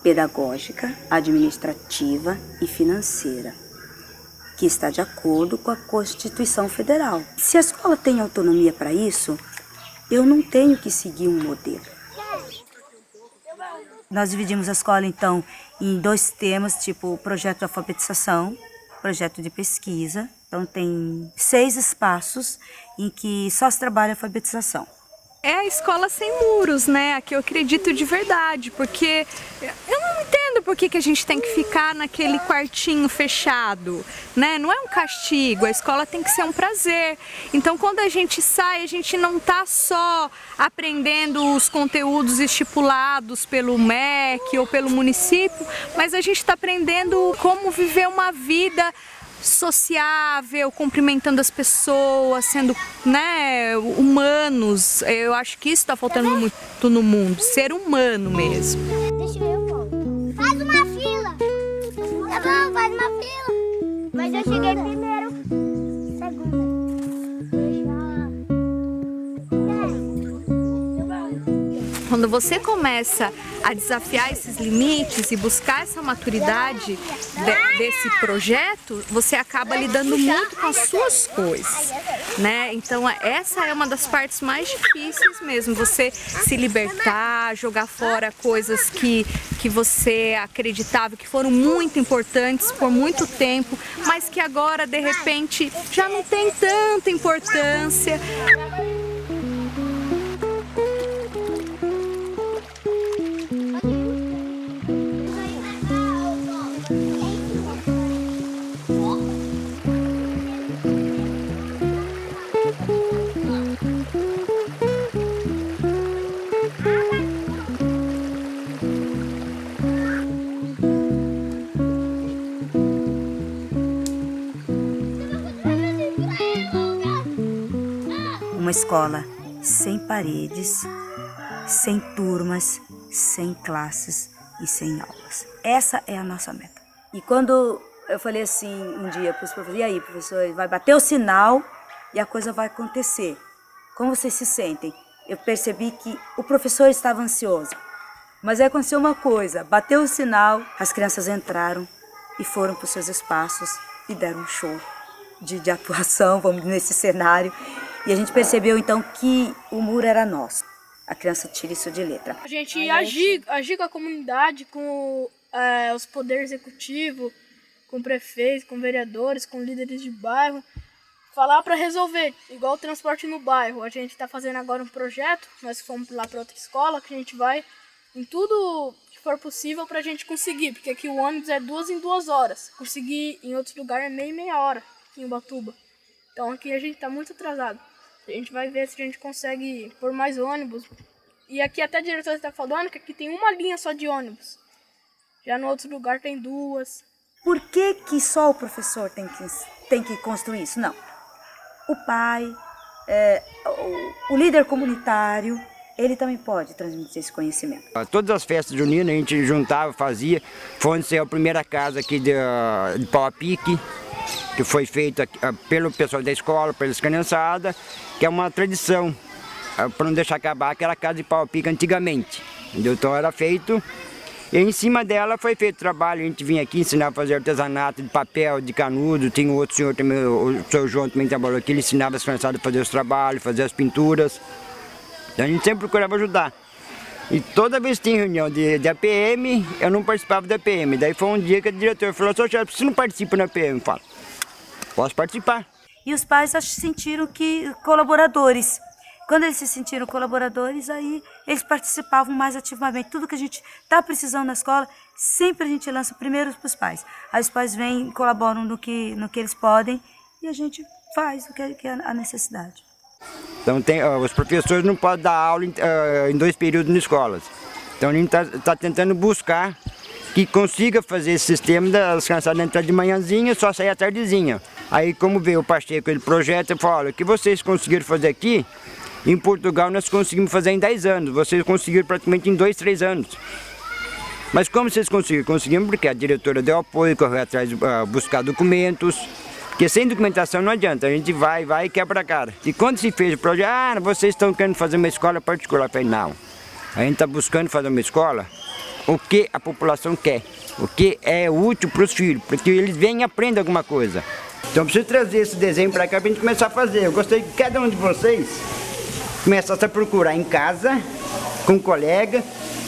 pedagógica, administrativa e financeira, que está de acordo com a Constituição Federal. Se a escola tem autonomia para isso, eu não tenho que seguir um modelo. Nós dividimos a escola, então, em dois temas, tipo projeto de alfabetização, projeto de pesquisa. Então tem 6 espaços em que só se trabalha alfabetização. É a escola sem muros, né? A que eu acredito de verdade, porque eu não entendo por que a gente tem que ficar naquele quartinho fechado, né? Não é um castigo, a escola tem que ser um prazer. Então quando a gente sai, a gente não tá só aprendendo os conteúdos estipulados pelo MEC ou pelo município, mas a gente está aprendendo como viver uma vida sociável, cumprimentando as pessoas, sendo, né, humanos. Eu acho que isso está faltando muito no mundo, ser humano mesmo. Deixa eu ir, faz uma fila. Tá bom, faz uma fila. Mas eu cheguei primeiro. Quando você começa a desafiar esses limites e buscar essa maturidade desse projeto, você acaba lidando muito com as suas coisas, né? Então essa é uma das partes mais difíceis mesmo, você se libertar, jogar fora coisas que você acreditava que foram muito importantes por muito tempo, mas que agora de repente já não tem tanta importância. Uma escola sem paredes, sem turmas, sem classes e sem aulas. Essa é a nossa meta. E quando eu falei assim um dia para os professores, e aí, professor, vai bater o sinal e a coisa vai acontecer. Como vocês se sentem? Eu percebi que o professor estava ansioso. Mas aí aconteceu uma coisa, bateu o sinal, as crianças entraram e foram para os seus espaços e deram um show de atuação, vamos nesse cenário. E a gente percebeu então que o muro era nosso. A criança tira isso de letra. A gente agir com a comunidade, com os poderes executivos, com prefeitos, com vereadores, com líderes de bairro, falar para resolver, igual o transporte no bairro. A gente está fazendo agora um projeto, nós fomos lá para outra escola, que a gente vai em tudo que for possível para a gente conseguir, porque aqui o ônibus é 2 em 2 horas. Conseguir em outros lugares é meia hora, aqui em Ubatuba. Então aqui a gente está muito atrasado. A gente vai ver se a gente consegue pôr mais ônibus. E aqui até a diretora está falando que aqui tem uma linha só de ônibus. Já no outro lugar tem 2. Por que só o professor tem que construir isso? Não. O pai, o líder comunitário, ele também pode transmitir esse conhecimento. Todas as festas juninas a gente juntava, fazia. Foi a primeira casa aqui de Pau a Pique, que foi feita pelo pessoal da escola, pelas criançadas, que é uma tradição, para não deixar acabar aquela casa de pau a pique antigamente. Então era feito, e em cima dela foi feito trabalho, a gente vinha aqui ensinar a fazer artesanato de papel, de canudo, tinha outro senhor também, o seu João também trabalhou aqui, ele ensinava as criançadas a fazer os trabalhos, fazer as pinturas. Então a gente sempre procurava ajudar. E toda vez que tinha reunião de APM, eu não participava da APM. Daí foi um dia que o diretor falou, "Sr. chefe, você não participa na APM?" Eu falo, "Posso participar." E os pais acho que sentiram que colaboradores. Quando eles se sentiram colaboradores, aí eles participavam mais ativamente. Tudo que a gente está precisando na escola, sempre a gente lança primeiro para os pais. Aí os pais vêm, colaboram no que eles podem e a gente faz o que é a necessidade. Então os professores não podem dar aula em 2 períodos nas escolas. Então a gente está tentando buscar que consiga fazer esse sistema das criançadas entrar de manhãzinha, só sair à tardezinha. Aí como veio o Pacheco, ele projeta, ele fala, olha, o que vocês conseguiram fazer aqui, em Portugal nós conseguimos fazer em 10 anos, vocês conseguiram praticamente em 2, 3 anos. Mas como vocês conseguiram? Conseguimos porque a diretora deu apoio, correu atrás de buscar documentos. Porque sem documentação não adianta, a gente vai e quebra a cara. E quando se fez o projeto, vocês estão querendo fazer uma escola particular. Eu falei, não, a gente está buscando fazer uma escola, o que a população quer, o que é útil para os filhos, porque eles vêm e aprendem alguma coisa. Então eu preciso trazer esse desenho para cá para a gente começar a fazer. Eu gostaria que cada um de vocês começasse a procurar em casa, com um colega,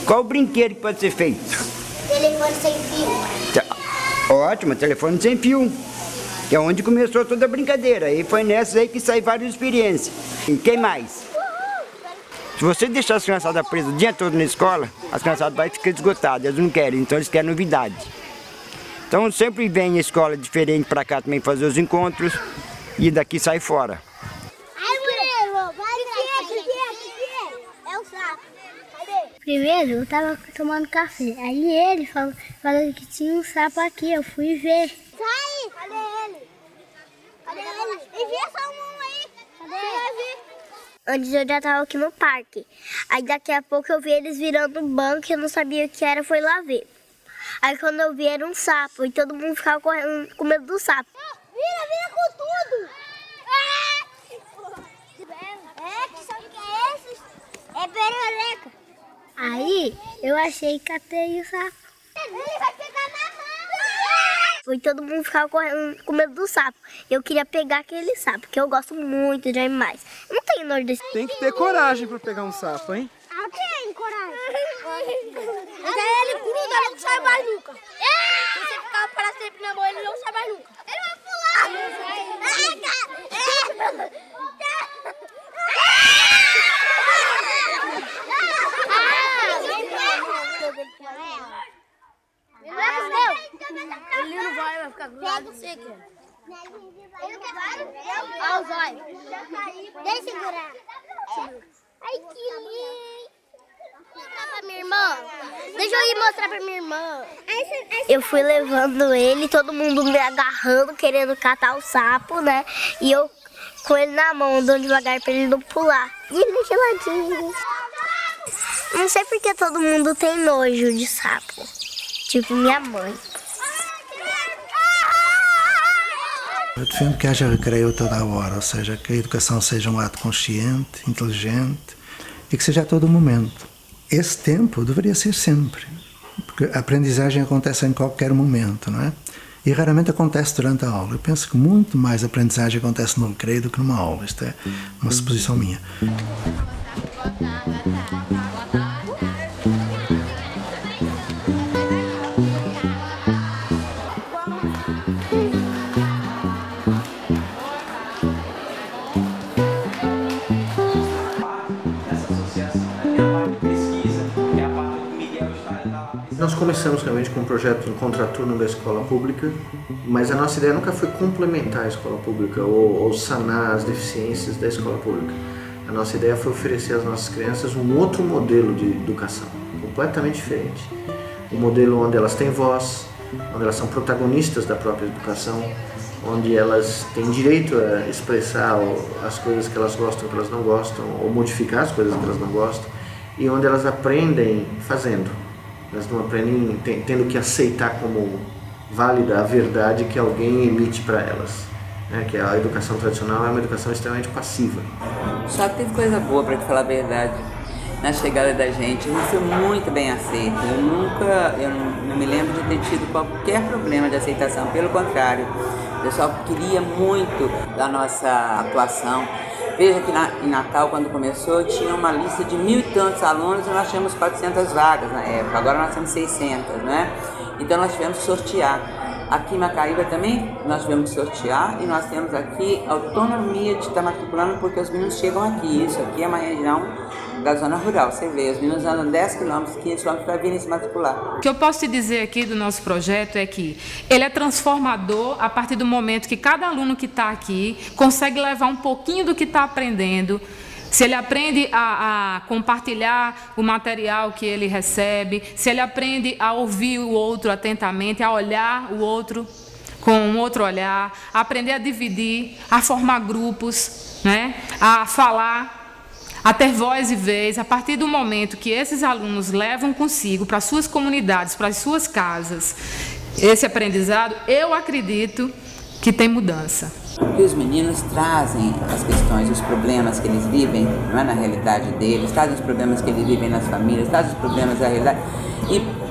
qual o brinquedo que pode ser feito. Telefone sem fio. Ótimo, telefone sem fio. Que é onde começou toda a brincadeira. E foi nessa aí que saem várias experiências. E quem mais? Se você deixar as criançadas presas o dia todo na escola, as criançadas vão ficar esgotadas, eles não querem, então eles querem novidade. Então sempre vem a escola diferente para cá também fazer os encontros e daqui sai fora. Primeiro eu tava tomando café, aí ele falou que tinha um sapo aqui, eu fui ver. Sai! Cadê ele? Cadê ele? Envia só um aí! Cadê ele? Antes eu já tava aqui no parque, aí daqui a pouco eu vi eles virando um banco, eu não sabia o que era, fui lá ver. Aí quando eu vi era um sapo, e todo mundo ficava correndo com medo do sapo. Vira com tudo! Que sabe o que é esse? É perereca. Aí eu achei e catei o sapo. Ele vai pegar na mão! Foi todo mundo ficava correndo com medo do sapo. Eu queria pegar aquele sapo, porque eu gosto muito de animais. Eu não tenho nojo desse. Tem que ter coragem pra pegar um sapo, hein? Eu tenho coragem. Até ele gruda, não sai mais nunca. Se você ficar para sempre na mão, ele não sai mais nunca. Ele vai pular. Ele não vai ficar grudado. Você quer? Olha os olhos. Deixa eu segurar. Ai, que lindo. Pra minha irmã. Deixa eu ir mostrar pra minha irmã. Eu fui levando ele, todo mundo me agarrando, querendo catar o sapo, né? E eu com ele na mão, andando devagar pra ele não pular. E ele é geladinho. Não sei porque todo mundo tem nojo de sapo. Tipo minha mãe. Eu defendo que haja recreio toda a hora, ou seja, que a educação seja um ato consciente, inteligente e que seja a todo momento. Esse tempo deveria ser sempre, porque a aprendizagem acontece em qualquer momento, não é? E raramente acontece durante a aula. Eu penso que muito mais aprendizagem acontece no recreio do que numa aula. Isto é uma suposição minha. Nós começamos realmente com um projeto no contraturno da escola pública, mas a nossa ideia nunca foi complementar a escola pública ou sanar as deficiências da escola pública. A nossa ideia foi oferecer às nossas crianças um outro modelo de educação, completamente diferente. Um modelo onde elas têm voz, onde elas são protagonistas da própria educação, onde elas têm direito a expressar as coisas que elas gostam, que elas não gostam, ou modificar as coisas que elas não gostam, e onde elas aprendem fazendo. Elas não aprendem tendo que aceitar como válida a verdade que alguém emite para elas. Que a educação tradicional é uma educação extremamente passiva. Só teve coisa boa, para te falar a verdade, na chegada da gente. A gente foi muito bem aceito. Eu não me lembro de ter tido qualquer problema de aceitação. Pelo contrário, o pessoal queria muito da nossa atuação. Veja que em Natal, quando começou, tinha uma lista de 1.000 e tantos alunos e nós tínhamos 400 vagas na época. Agora nós temos 600, né? Então nós tivemos que sortear. Aqui em Macaíba também nós tivemos que sortear e nós temos aqui autonomia de estar matriculando porque os meninos chegam aqui. Isso aqui é uma região da zona rural, você vê, os meninos andam 10 km, 15 km para virem se matricular. O que eu posso te dizer aqui do nosso projeto é que ele é transformador a partir do momento que cada aluno que está aqui consegue levar um pouquinho do que está aprendendo. Se ele aprende a compartilhar o material que ele recebe, se ele aprende a ouvir o outro atentamente, a olhar o outro com um outro olhar, a aprender a dividir, a formar grupos, né? A falar, a ter voz e vez. A partir do momento que esses alunos levam consigo para suas comunidades, para as suas casas, esse aprendizado, eu acredito que tem mudança. Porque os meninos trazem as questões, os problemas que eles vivem, não é, na realidade deles, trazem os problemas que eles vivem nas famílias, trazem os problemas da realidade.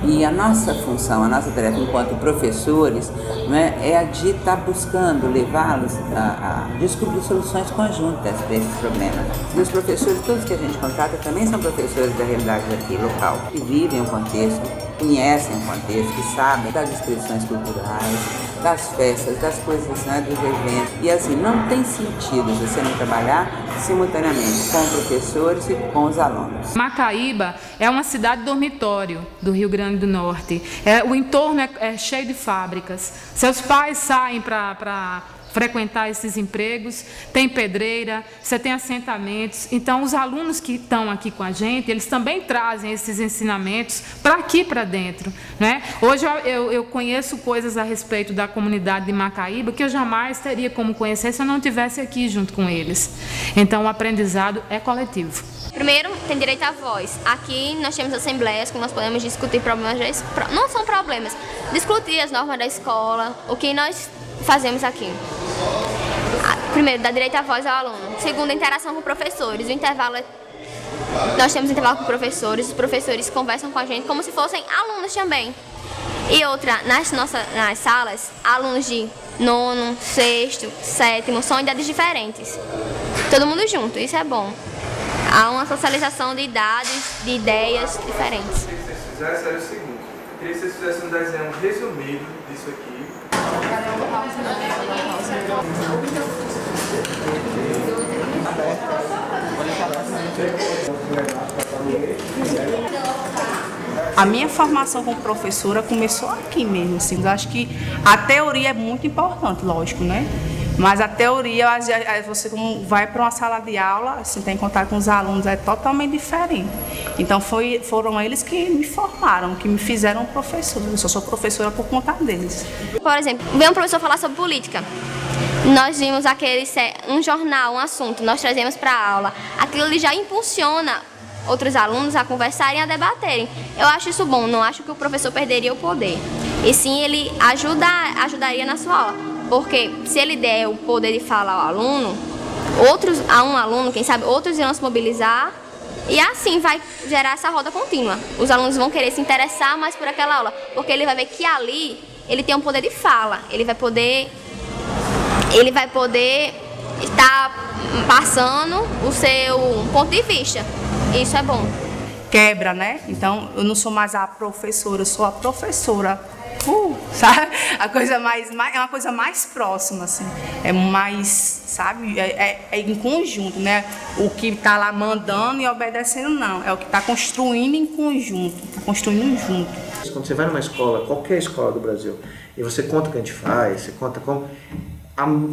E a nossa função, a nossa tarefa enquanto professores, não é a de estar buscando levá-los a descobrir soluções conjuntas para esses problemas. E os professores, todos que a gente contrata, também são professores da realidade daqui, local, que vivem o contexto, conhecem o contexto, que sabem das expressões culturais, das festas, das coisas, né, dos eventos. E assim, não tem sentido você não trabalhar simultaneamente com professores e com os alunos. Macaíba é uma cidade dormitório do Rio Grande do Norte. O entorno é cheio de fábricas. Seus pais saem para frequentar esses empregos, tem pedreira, você tem assentamentos. Então, os alunos que estão aqui com a gente, eles também trazem esses ensinamentos para aqui, para dentro, né? Hoje eu conheço coisas a respeito da comunidade de Macaíba que eu jamais teria como conhecer se eu não estivesse aqui junto com eles. Então, o aprendizado é coletivo. Primeiro, tem direito à voz. Aqui nós temos assembleias que nós podemos discutir problemas, não são problemas, discutir as normas da escola, o que nós fazemos aqui. Primeiro, dá direito à voz ao aluno. Segundo, a interação com professores. O intervalo é Nós temos intervalo com os professores conversam com a gente como se fossem alunos também. E outra, nas salas, alunos de 9º, 6º, 7º, são idades diferentes. Todo mundo junto, isso é bom. Há uma socialização de idades, de ideias diferentes. Se vocês fizessem, era o seguinte, eu queria que vocês fizessem um desenho resumido disso aqui. A minha formação como professora começou aqui mesmo, assim. Eu acho que a teoria é muito importante, lógico, né? Mas a teoria, você vai para uma sala de aula, assim, tem contato com os alunos, é totalmente diferente. Então foram eles que me formaram, que me fizeram professora. Eu só sou professora por conta deles. Por exemplo, veio um professor falar sobre política. Nós vimos um jornal, um assunto, nós trazemos para a aula. Aquilo ali já impulsiona outros alunos a conversarem, a debaterem. Eu acho isso bom, não acho que o professor perderia o poder. E sim, ele ajudaria na sua aula. Porque se ele der o poder de fala ao aluno, a um aluno, quem sabe, outros irão se mobilizar e assim vai gerar essa roda contínua. Os alunos vão querer se interessar mais por aquela aula, porque ele vai ver que ali ele tem um poder de fala, ele vai poder estar passando o seu ponto de vista. Isso é bom. Quebra, né? Então, eu não sou mais a professora, eu sou a professora. Sabe? É uma coisa mais próxima, assim. É mais, sabe? É em conjunto, né? O que está lá mandando e obedecendo, não. É o que está construindo em conjunto, está construindo junto. Quando você vai numa escola, qualquer escola do Brasil, e você conta o que a gente faz, você conta como...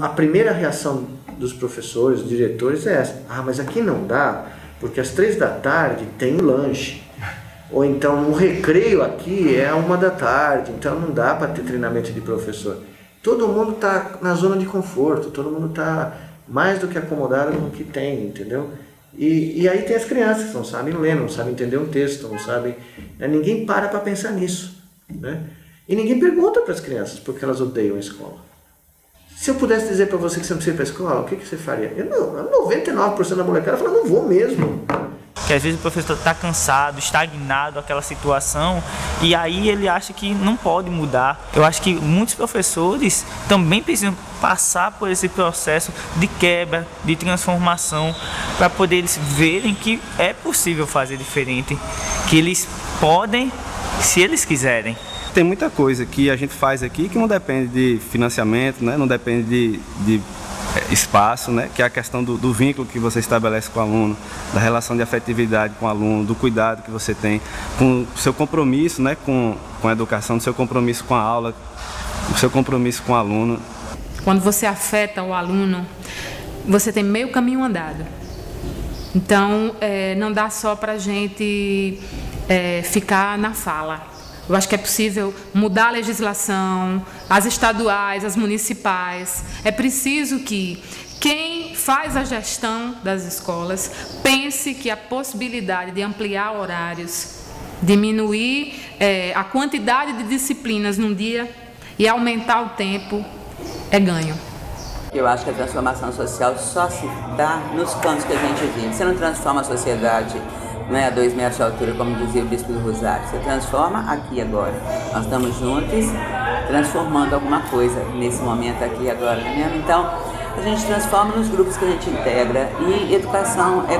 A primeira reação dos professores, dos diretores é essa. Ah, mas aqui não dá, porque às 3 da tarde tem o lanche. Ou então o recreio aqui é 1 da tarde, então não dá para ter treinamento de professor. Todo mundo está na zona de conforto, todo mundo está mais do que acomodado com o que tem, entendeu? E aí tem as crianças que não sabem ler, não sabem entender um texto, não sabem... Né? Ninguém para pensar nisso, né? E ninguém pergunta para as crianças porque elas odeiam a escola. Se eu pudesse dizer para você que você não precisa ir para a escola, o que você faria? 99% da molecada fala, não vou mesmo. Que às vezes o professor está cansado, estagnado aquela situação e aí ele acha que não pode mudar. Eu acho que muitos professores também precisam passar por esse processo de quebra, de transformação, para poder eles verem que é possível fazer diferente, que eles podem, se eles quiserem. Tem muita coisa que a gente faz aqui que não depende de financiamento, né? Não depende de espaço, né? Que é a questão do vínculo que você estabelece com o aluno, da relação de afetividade com o aluno, do cuidado que você tem, com o seu compromisso, né? com a educação, do seu compromisso com a aula, do seu compromisso com o aluno. Quando você afeta o aluno, você tem meio caminho andado. Então, não dá só para a gente ficar na fala. Eu acho que é possível mudar a legislação, as estaduais, as municipais. É preciso que quem faz a gestão das escolas pense que a possibilidade de ampliar horários, diminuir a quantidade de disciplinas num dia e aumentar o tempo é ganho. Eu acho que a transformação social só se dá nos cantos que a gente vive. Você não transforma a sociedade, não é a 2 metros de altura, como dizia o Bispo do Rosário. Você transforma aqui agora. Nós estamos juntos, transformando alguma coisa nesse momento aqui agora mesmo. Então, a gente transforma nos grupos que a gente integra. E educação é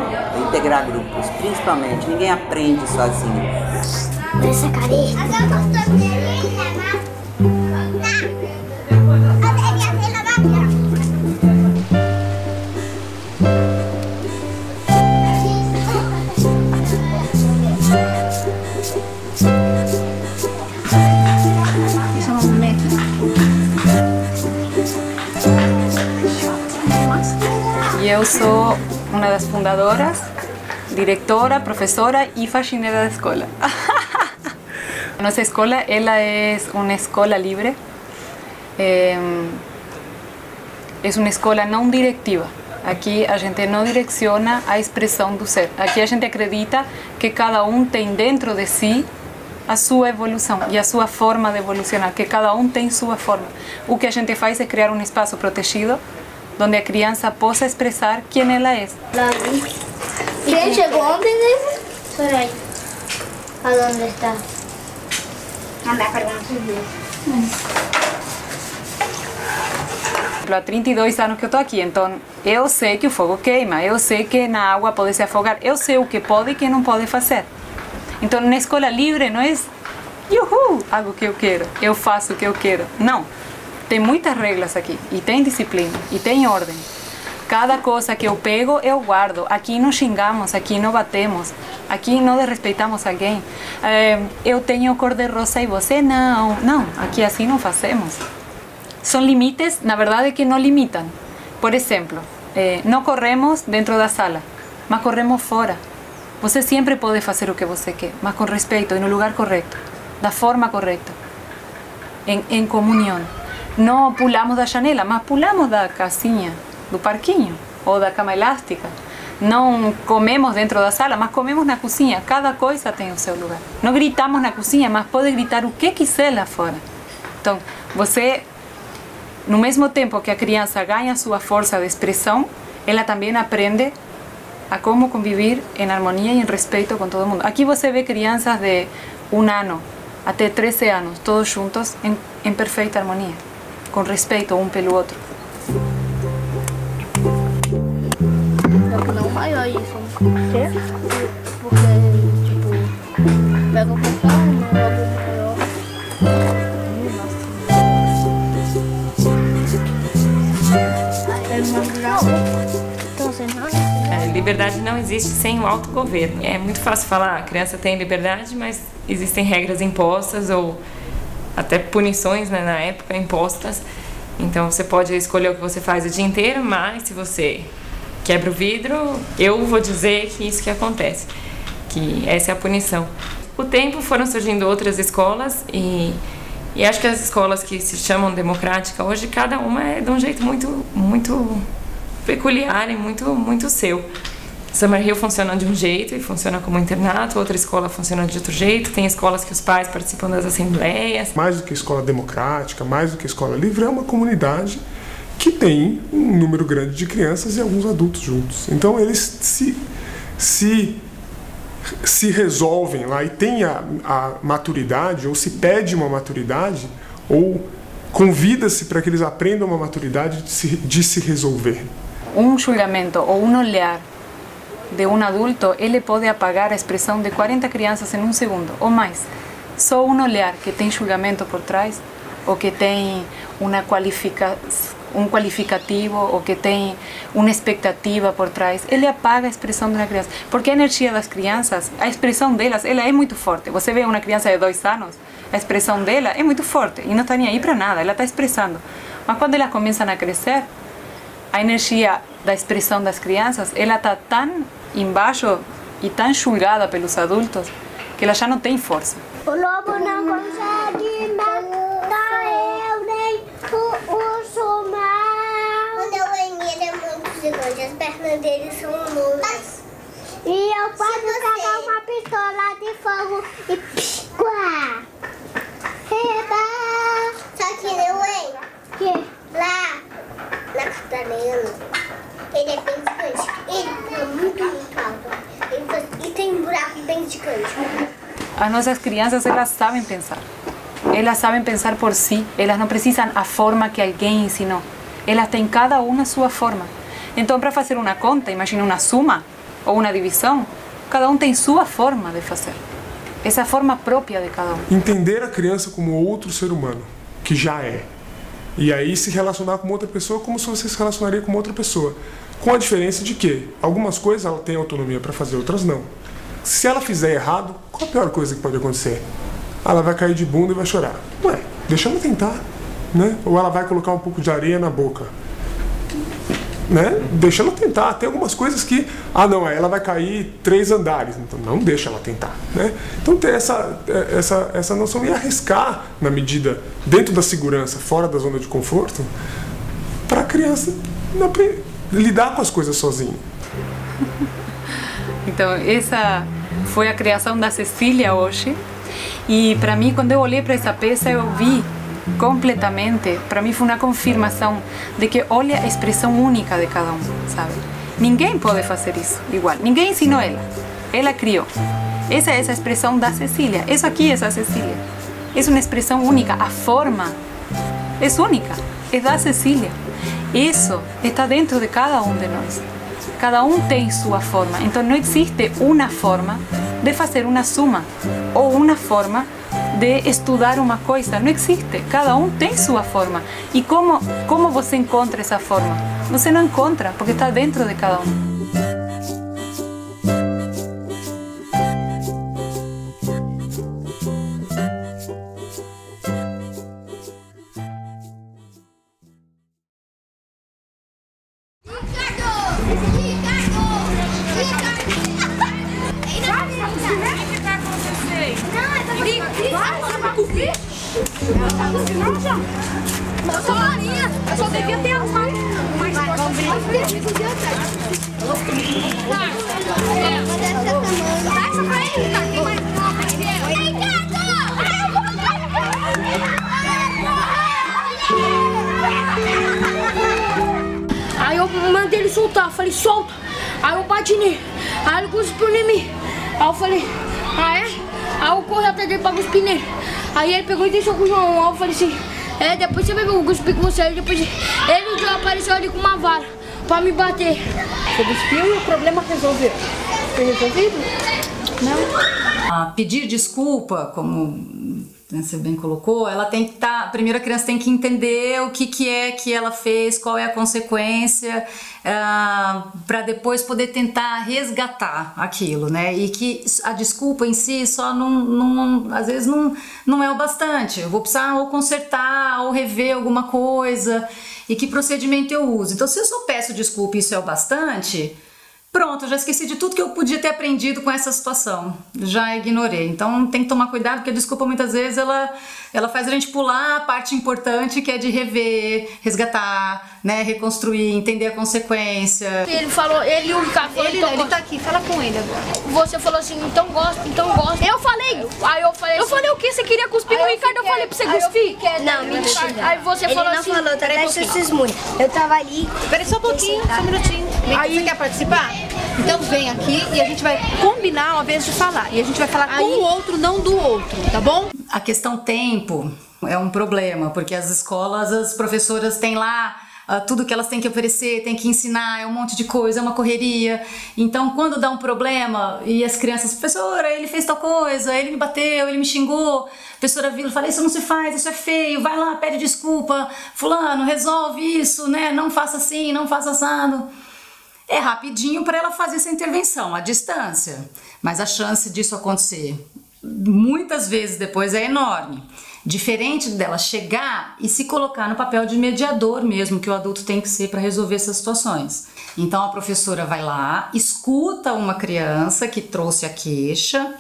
integrar grupos, principalmente. Ninguém aprende sozinho. Essa Eu sou uma das fundadoras, diretora, professora e faxineira da escola. Nossa escola ela é uma escola livre, é uma escola não diretiva. Aqui a gente não direciona a expressão do ser. Aqui a gente acredita que cada um tem dentro de si a sua evolução e a sua forma de evolucionar, que cada um tem sua forma. O que a gente faz é criar um espaço protegido onde a criança possa expressar quem ela é. Quem chegou ontem, né? Soraya. Olha onde está. Andar para Há 32 anos que eu estou aqui, então eu sei que o fogo queima, eu sei que na água pode se afogar, eu sei o que pode e o que não pode fazer. Então na escola livre não é algo que eu quero, eu faço o que eu quero. Não, tem muitas regras aqui, e tem disciplina, e tem ordem. Cada coisa que eu pego, eu guardo. Aqui não xingamos, aqui não batemos, aqui não desrespeitamos alguém. Eu tenho cor de rosa e você não. Não, aqui assim não fazemos. São limites, na verdade, que não limitam. Por exemplo, não corremos dentro da sala, mas corremos fora. Você sempre pode fazer o que você quer, mas com respeito e no lugar correto, da forma correta, em comunhão. Não pulamos da janela, mas pulamos da casinha, do parquinho ou da cama elástica. Não comemos dentro da sala, mas comemos na cozinha. Cada coisa tem o seu lugar. Não gritamos na cozinha, mas pode gritar o que quiser lá fora. Então, você, no mesmo tempo que a criança ganha sua força de expressão, ela também aprende a como conviver em harmonia e em respeito com todo mundo. Aqui você vê crianças de 1 ano até 13 anos, todos juntos, em perfeita harmonia, com respeito um pelo outro. Não maior isso. Porque, tipo, pega o papel, Liberdade não existe sem o autogoverno. É muito fácil falar, a criança tem liberdade, mas existem regras impostas ou até punições, né, na época impostas. Então você pode escolher o que você faz o dia inteiro, mas se você quebra o vidro, eu vou dizer que isso que acontece, que essa é a punição. Com o tempo foram surgindo outras escolas e acho que as escolas que se chamam democrática hoje, cada uma é de um jeito muito peculiar e muito seu. Summerhill funciona de um jeito e funciona como internato, outra escola funciona de outro jeito, tem escolas que os pais participam das assembleias. Mais do que escola democrática, mais do que escola livre, é uma comunidade que tem um número grande de crianças e alguns adultos juntos. Então eles se resolvem lá e têm a maturidade, ou se pede uma maturidade, ou convida-se para que eles aprendam uma maturidade de se resolver. Um julgamento ou um olhar de um adulto, ele pode apagar a expressão de 40 crianças em 1 segundo, ou mais. Só um olhar que tem julgamento por trás, ou que tem um qualificativo, ou que tem uma expectativa por trás, ele apaga a expressão de uma criança. Porque a energia das crianças, a expressão delas, ela é muito forte. Você vê uma criança de 2 anos, a expressão dela é muito forte e não está nem aí para nada, ela está expressando. Mas quando elas começam a crescer, a energia da expressão das crianças, ela está tão embaixo e tão julgada pelos adultos que ela já não tem força. O lobo não consegue matar eu nem o urso mal. Quando eu ganhei, ele é muito gigante, as pernas dele são longas. E eu posso pegar uma pistola de fogo e psquá. Só que não é. Que? Lá na Catarina, ele é bem gigante. Ele é muito alto. E tem um buraco bem gigante. As nossas crianças, elas sabem pensar. Elas sabem pensar por si. Elas não precisam a forma que alguém ensinou. Elas têm cada uma a sua forma. Então, para fazer uma conta, imagina uma soma ou uma divisão, cada um tem sua forma de fazer. Essa forma própria de cada um. Entender a criança como outro ser humano, que já é. E aí se relacionar com outra pessoa como se você se relacionaria com outra pessoa. Com a diferença de que algumas coisas ela tem autonomia para fazer, outras não. Se ela fizer errado, qual a pior coisa que pode acontecer? Ela vai cair de bunda e vai chorar. Ué, deixa ela tentar, né? Ou ela vai colocar um pouco de areia na boca. Né? Deixa ela tentar. Tem algumas coisas que, não, ela vai cair 3 andares, então não deixa ela tentar, né? Então ter essa noção e arriscar na medida, dentro da segurança, fora da zona de conforto, para a criança lidar com as coisas sozinha. Então essa foi a criação da Cecília hoje, e para mim, quando eu olhei para essa peça, eu vi completamente, para mim foi uma confirmação de que olha a expressão única de cada um, sabe? Ninguém pode fazer isso igual. Ninguém ensinou ela. Ela criou. Essa é essa expressão da Cecília. Isso aqui é a Cecília. É uma expressão única. A forma é única. É da Cecília. Isso está dentro de cada um de nós. Cada um tem sua forma. Então não existe uma forma de fazer uma suma ou uma forma de estudar uma coisa. Não existe. Cada um tem sua forma. E como você encontra essa forma? Você não encontra, porque está dentro de cada um. Eu só devia ter as mãos. Aí eu mandei ele soltar, falei, solta. Aí eu bati nele, aí ele cuspiu em mim. Aí eu falei, ah é? Aí eu corri até dele pra cuspir nele. Aí ele pegou e deixou com o João. Aí eu falei assim, depois você vai ver o cuspir com você. Aí depois ele e o João apareceu ali com uma vara pra me bater. Você cuspiu e o problema resolveu. Foi resolvido? Não? Pedir desculpa, como você bem colocou, ela tem que estar. Primeiro a criança tem que entender o que é que ela fez, qual é a consequência, para depois poder tentar resgatar aquilo, né? E que a desculpa em si só às vezes não é o bastante. Eu vou precisar ou consertar ou rever alguma coisa. E que procedimento eu uso? Então, se eu só peço desculpa e isso é o bastante, pronto, eu já esqueci de tudo que eu podia ter aprendido com essa situação. Já ignorei. Então tem que tomar cuidado, porque a desculpa muitas vezes ela faz a gente pular a parte importante, que é de rever, resgatar, né, reconstruir, entender a consequência. Ele falou, ele e o Ricardo falou, ele tá aqui, fala com ele agora. Você falou assim, então gosto. Eu falei. Aí eu falei assim. Eu falei o quê? Você queria cuspir no Ricardo? Eu falei pra você cuspir? Não, mentira. Aí você falou assim. Ele não falou, deixa esses muito. Eu tava ali. Peraí só um pouquinho, só um minutinho. Aí, você quer participar? Então vem aqui e a gente vai combinar uma vez de falar. E a gente vai falar com o outro, não do outro, tá bom? A questão tempo é um problema, porque as escolas, as professoras têm lá tudo que elas têm que oferecer, têm que ensinar, é um monte de coisa, é uma correria. Então, quando dá um problema e as crianças, professora, ele fez tal coisa, ele me bateu, ele me xingou, a professora vira e fala, isso não se faz, isso é feio, vai lá, pede desculpa, fulano, resolve isso, né? Não faça assim, não faça assado. É rapidinho para ela fazer essa intervenção, à distância, mas a chance disso acontecer muitas vezes depois é enorme. Diferente dela chegar e se colocar no papel de mediador mesmo, que o adulto tem que ser para resolver essas situações. Então a professora vai lá, escuta uma criança que trouxe a queixa,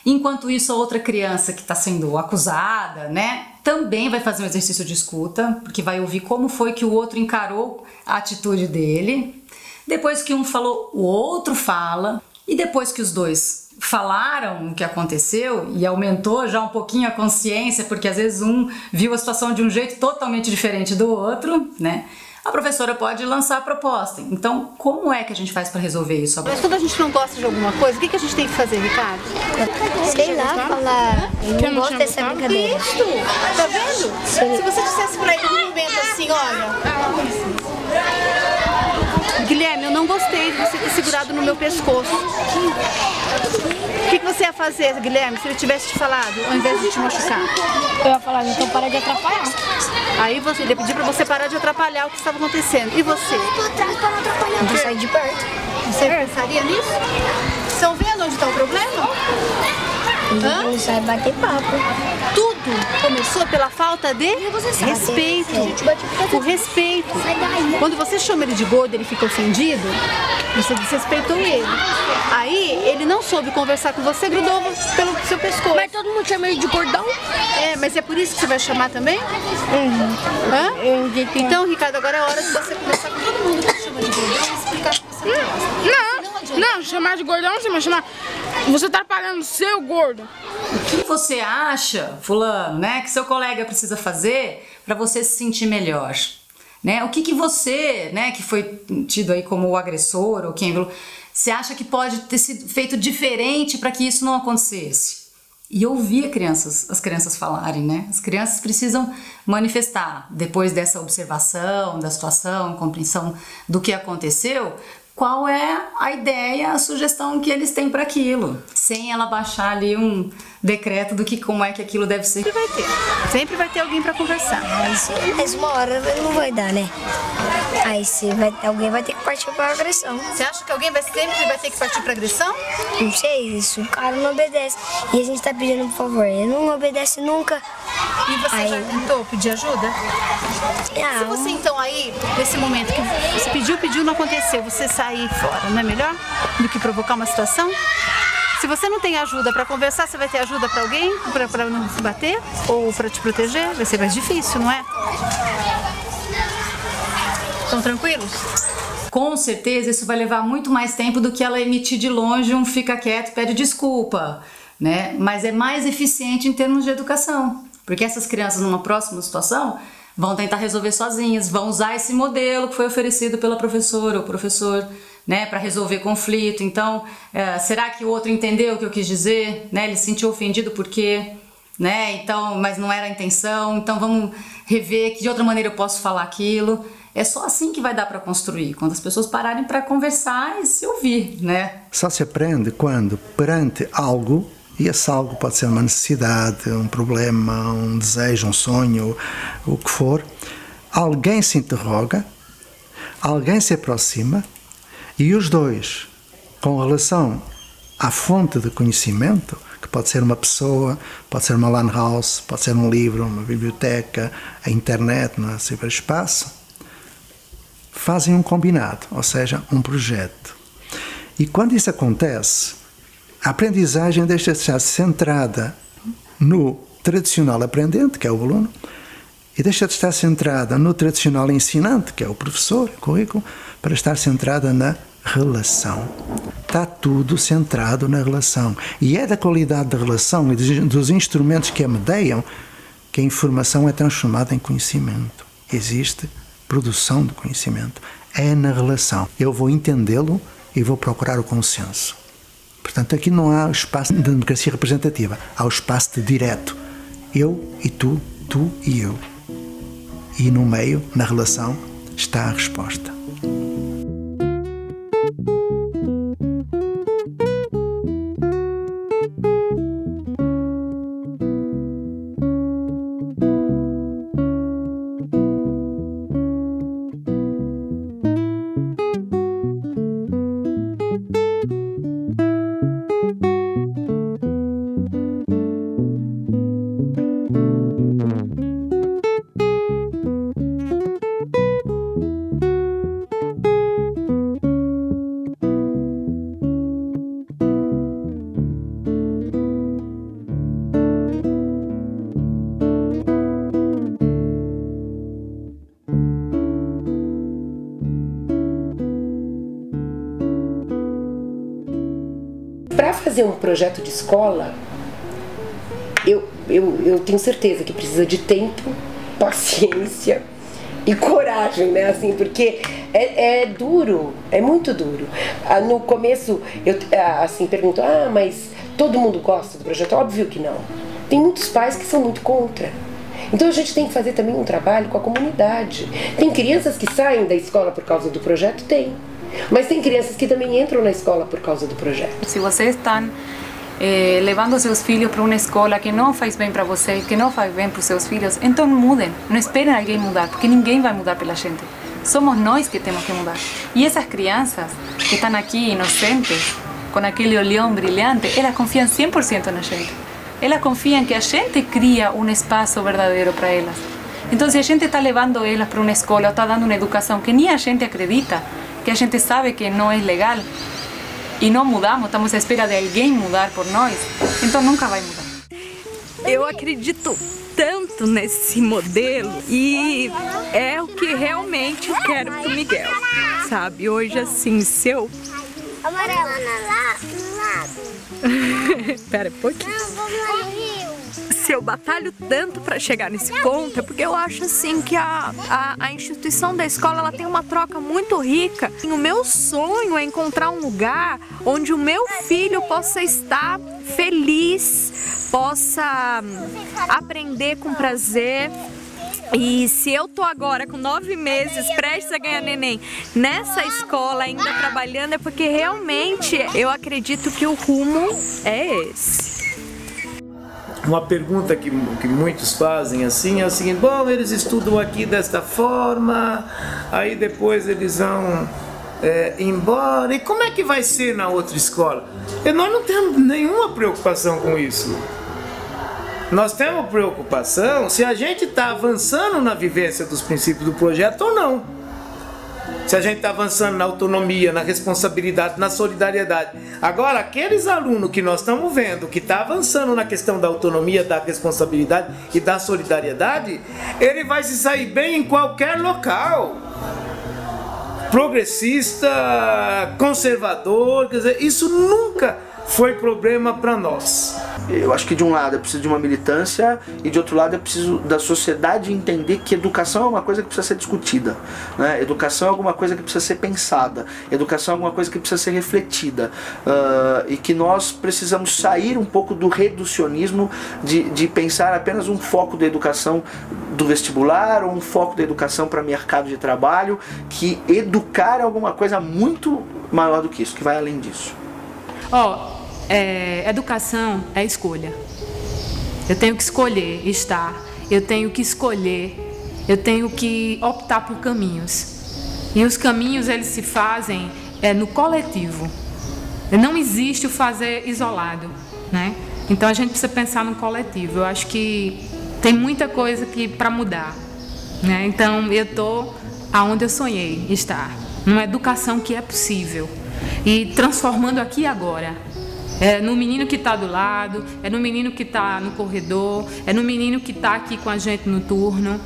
enquanto isso a outra criança que está sendo acusada, né, também vai fazer um exercício de escuta, porque vai ouvir como foi que o outro encarou a atitude dele. Depois que um falou, o outro fala, e depois que os dois falaram o que aconteceu e aumentou já um pouquinho a consciência, porque às vezes um viu a situação de um jeito totalmente diferente do outro, né? A professora pode lançar a proposta. Então, como é que a gente faz para resolver isso agora? Mas quando a gente não gosta de alguma coisa, o que a gente tem que fazer, Ricardo? Sei lá, falar. Eu não gosto dessa brincadeira. Isso! Tá vendo? Sim. Se você dissesse pra ele num momento assim, olha... Guilherme, eu não gostei de você ter segurado no meu pescoço. O que você ia fazer, Guilherme, se ele tivesse te falado, ao invés de te machucar? Eu ia falar, então para de atrapalhar. Aí ele pediu pra você parar de atrapalhar o que estava acontecendo. E você? Eu tô atrás para não atrapalhar. Vou sair de perto. Você pensaria nisso? Estão vendo onde está o problema? Ele sai bater papo. Tudo começou pela falta de respeito. O respeito. Quando você chama ele de gordo, ele fica ofendido, você desrespeitou ele. Aí ele não soube conversar com você, grudou pelo seu pescoço. Mas todo mundo chama ele de gordão? É, mas é por isso que você vai chamar também? Então, Ricardo, agora é hora de você conversar com todo mundo que te chama de gordão e explicar que você gosta. Não, chamar de gordão você vai chamar. Você tá atrapalhando o seu gordo. O que você acha, fulano, né, que seu colega precisa fazer para você se sentir melhor? né? O que você, né, que foi tido aí como o agressor ou quem, você acha que pode ter sido feito diferente para que isso não acontecesse? E ouvir as crianças falarem, né? As crianças precisam manifestar, depois dessa observação da situação, compreensão do que aconteceu, qual é a ideia, a sugestão que eles têm para aquilo, sem ela baixar ali um decreto do que como é que aquilo deve ser. Sempre vai ter alguém para conversar. Mas uma hora não vai dar, né? Aí alguém vai ter que partir para agressão. Você acha que alguém sempre vai ter que partir para agressão? Não sei, isso. O cara não obedece. E a gente tá pedindo por favor. Ele não obedece nunca. E você já tentou pedir ajuda? Se você então aí, nesse momento que você pediu, não aconteceu, você sair fora, não é melhor do que provocar uma situação? Se você não tem ajuda para conversar, você vai ter ajuda para alguém, para não se bater ou para te proteger? Vai ser mais difícil, não é? Estão tranquilos? Com certeza isso vai levar muito mais tempo do que ela emitir de longe um fica quieto, pede desculpa, né? Mas é mais eficiente em termos de educação, porque essas crianças numa próxima situação vão tentar resolver sozinhas, vão usar esse modelo que foi oferecido pela professora ou professor, né, para resolver conflito. Então, será que o outro entendeu o que eu quis dizer? Né? Ele se sentiu ofendido por quê? Né? Então, mas não era a intenção, então vamos rever que de outra maneira eu posso falar aquilo. É só assim que vai dar para construir, quando as pessoas pararem para conversar e se ouvir, né? Só se aprende quando, perante algo, e esse algo pode ser uma necessidade, um problema, um desejo, um sonho, o que for, alguém se interroga, alguém se aproxima e os dois, com relação à fonte de conhecimento, que pode ser uma pessoa, pode ser uma lan house, pode ser um livro, uma biblioteca, a internet, no ciberespaço, fazem um combinado, ou seja, um projeto. E quando isso acontece, a aprendizagem deixa de estar centrada no tradicional aprendente, que é o aluno, e deixa de estar centrada no tradicional ensinante, que é o professor, o currículo, para estar centrada na relação. Está tudo centrado na relação. E é da qualidade da relação e dos instrumentos que a medeiam que a informação é transformada em conhecimento. Existe produção de conhecimento. É na relação. Eu vou entendê-lo e vou procurar o consenso. Portanto, aqui não há espaço de democracia representativa. Há o espaço de direto. Eu e tu e eu. E no meio, na relação, está a resposta. Para fazer um projeto de escola, eu tenho certeza que precisa de tempo, paciência e coragem, né? Assim, porque é duro, é muito duro. No começo eu assim pergunto, mas todo mundo gosta do projeto? Óbvio que não. Tem muitos pais que são muito contra. Então a gente tem que fazer também um trabalho com a comunidade. Tem crianças que saem da escola por causa do projeto? Tem. Mas tem crianças que também entram na escola por causa do projeto. Se vocês estão levando seus filhos para uma escola que não faz bem para vocês, que não faz bem para os seus filhos, então mudem. Não esperem alguém mudar, porque ninguém vai mudar pela gente. Somos nós que temos que mudar. E essas crianças que estão aqui inocentes, com aquele olhão brilhante, elas confiam 100% na gente. Elas confiam que a gente cria um espaço verdadeiro para elas. Então, se a gente está levando elas para uma escola ou está dando uma educação que nem a gente acredita, que a gente sabe que não é legal e não mudamos, estamos à espera de alguém mudar por nós, então nunca vai mudar. Eu acredito tanto nesse modelo e é o que realmente eu quero pro Miguel, sabe? Hoje, assim, se eu... Amarela, lá, no lado. Espera um pouquinho. Não, vamos lá no rio. se eu batalho tanto para chegar nesse ponto, é porque eu acho assim que a instituição da escola ela tem uma troca muito rica. E o meu sonho é encontrar um lugar onde o meu filho possa estar feliz, possa aprender com prazer. E se eu tô agora com 9 meses, prestes a ganhar neném, nessa escola ainda trabalhando, é porque realmente eu acredito que o rumo é esse. Uma pergunta que muitos fazem assim é o seguinte: bom, eles estudam aqui desta forma, aí depois eles vão embora, e como é que vai ser na outra escola? E nós não temos nenhuma preocupação com isso. Nós temos preocupação se a gente está avançando na vivência dos princípios do projeto ou não. Se a gente está avançando na autonomia, na responsabilidade, na solidariedade. Agora, aqueles alunos que nós estamos vendo que está avançando na questão da autonomia, da responsabilidade e da solidariedade, ele vai se sair bem em qualquer local. Progressista, conservador, quer dizer, isso nunca foi problema para nós. Eu acho que de um lado é preciso de uma militância e de outro lado é preciso da sociedade entender que educação é uma coisa que precisa ser discutida, né? Educação é alguma coisa que precisa ser pensada, educação é alguma coisa que precisa ser refletida, e que nós precisamos sair um pouco do reducionismo de pensar apenas um foco da educação do vestibular ou um foco da educação para mercado de trabalho, que educar é alguma coisa muito maior do que isso, que vai além disso. Educação é escolha. Eu tenho que escolher estar, eu tenho que escolher, eu tenho que optar por caminhos. E os caminhos, eles se fazem no coletivo. Não existe o fazer isolado, né? Então a gente precisa pensar no coletivo. Eu acho que tem muita coisa para mudar, né? Então eu estou aonde eu sonhei estar, numa educação que é possível. E transformando aqui e agora. É no menino que está do lado, é no menino que está no corredor, é no menino que está aqui com a gente no turno.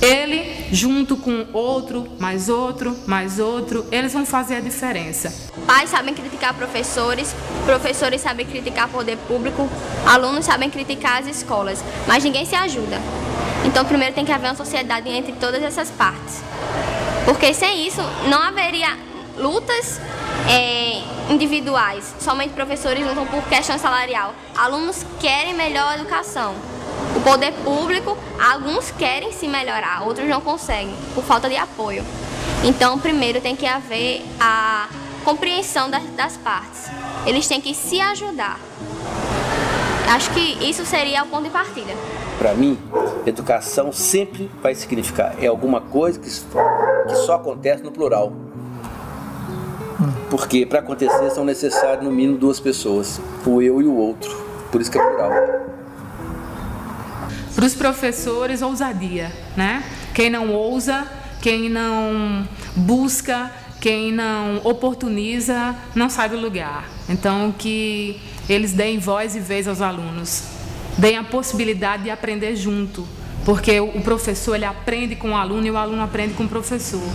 Ele, junto com outro, mais outro, mais outro, eles vão fazer a diferença. Pais sabem criticar professores, professores sabem criticar poder público, alunos sabem criticar as escolas, mas ninguém se ajuda. Então primeiro tem que haver uma sociedade entre todas essas partes. Porque sem isso não haveria lutas individuais, somente professores lutam por questão salarial. Alunos querem melhor educação. O poder público, alguns querem se melhorar, outros não conseguem, por falta de apoio. Então, primeiro tem que haver a compreensão das partes. Eles têm que se ajudar. Acho que isso seria o ponto de partida. Para mim, educação sempre vai significar alguma coisa que só acontece no plural. Porque para acontecer são necessárias no mínimo 2 pessoas, o eu e o outro, por isso que é plural. Para os professores, ousadia, né? Quem não ousa, quem não busca, quem não oportuniza, não sai do lugar. Então que eles deem voz e vez aos alunos, deem a possibilidade de aprender junto, porque o professor ele aprende com o aluno e o aluno aprende com o professor.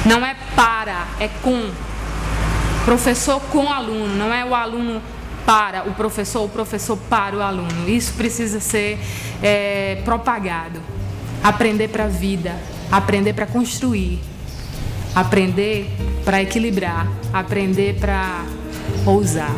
Não é é com. Professor com aluno, não é o aluno para o professor para o aluno. Isso precisa ser propagado. Aprender para a vida, aprender para construir, aprender para equilibrar, aprender para ousar.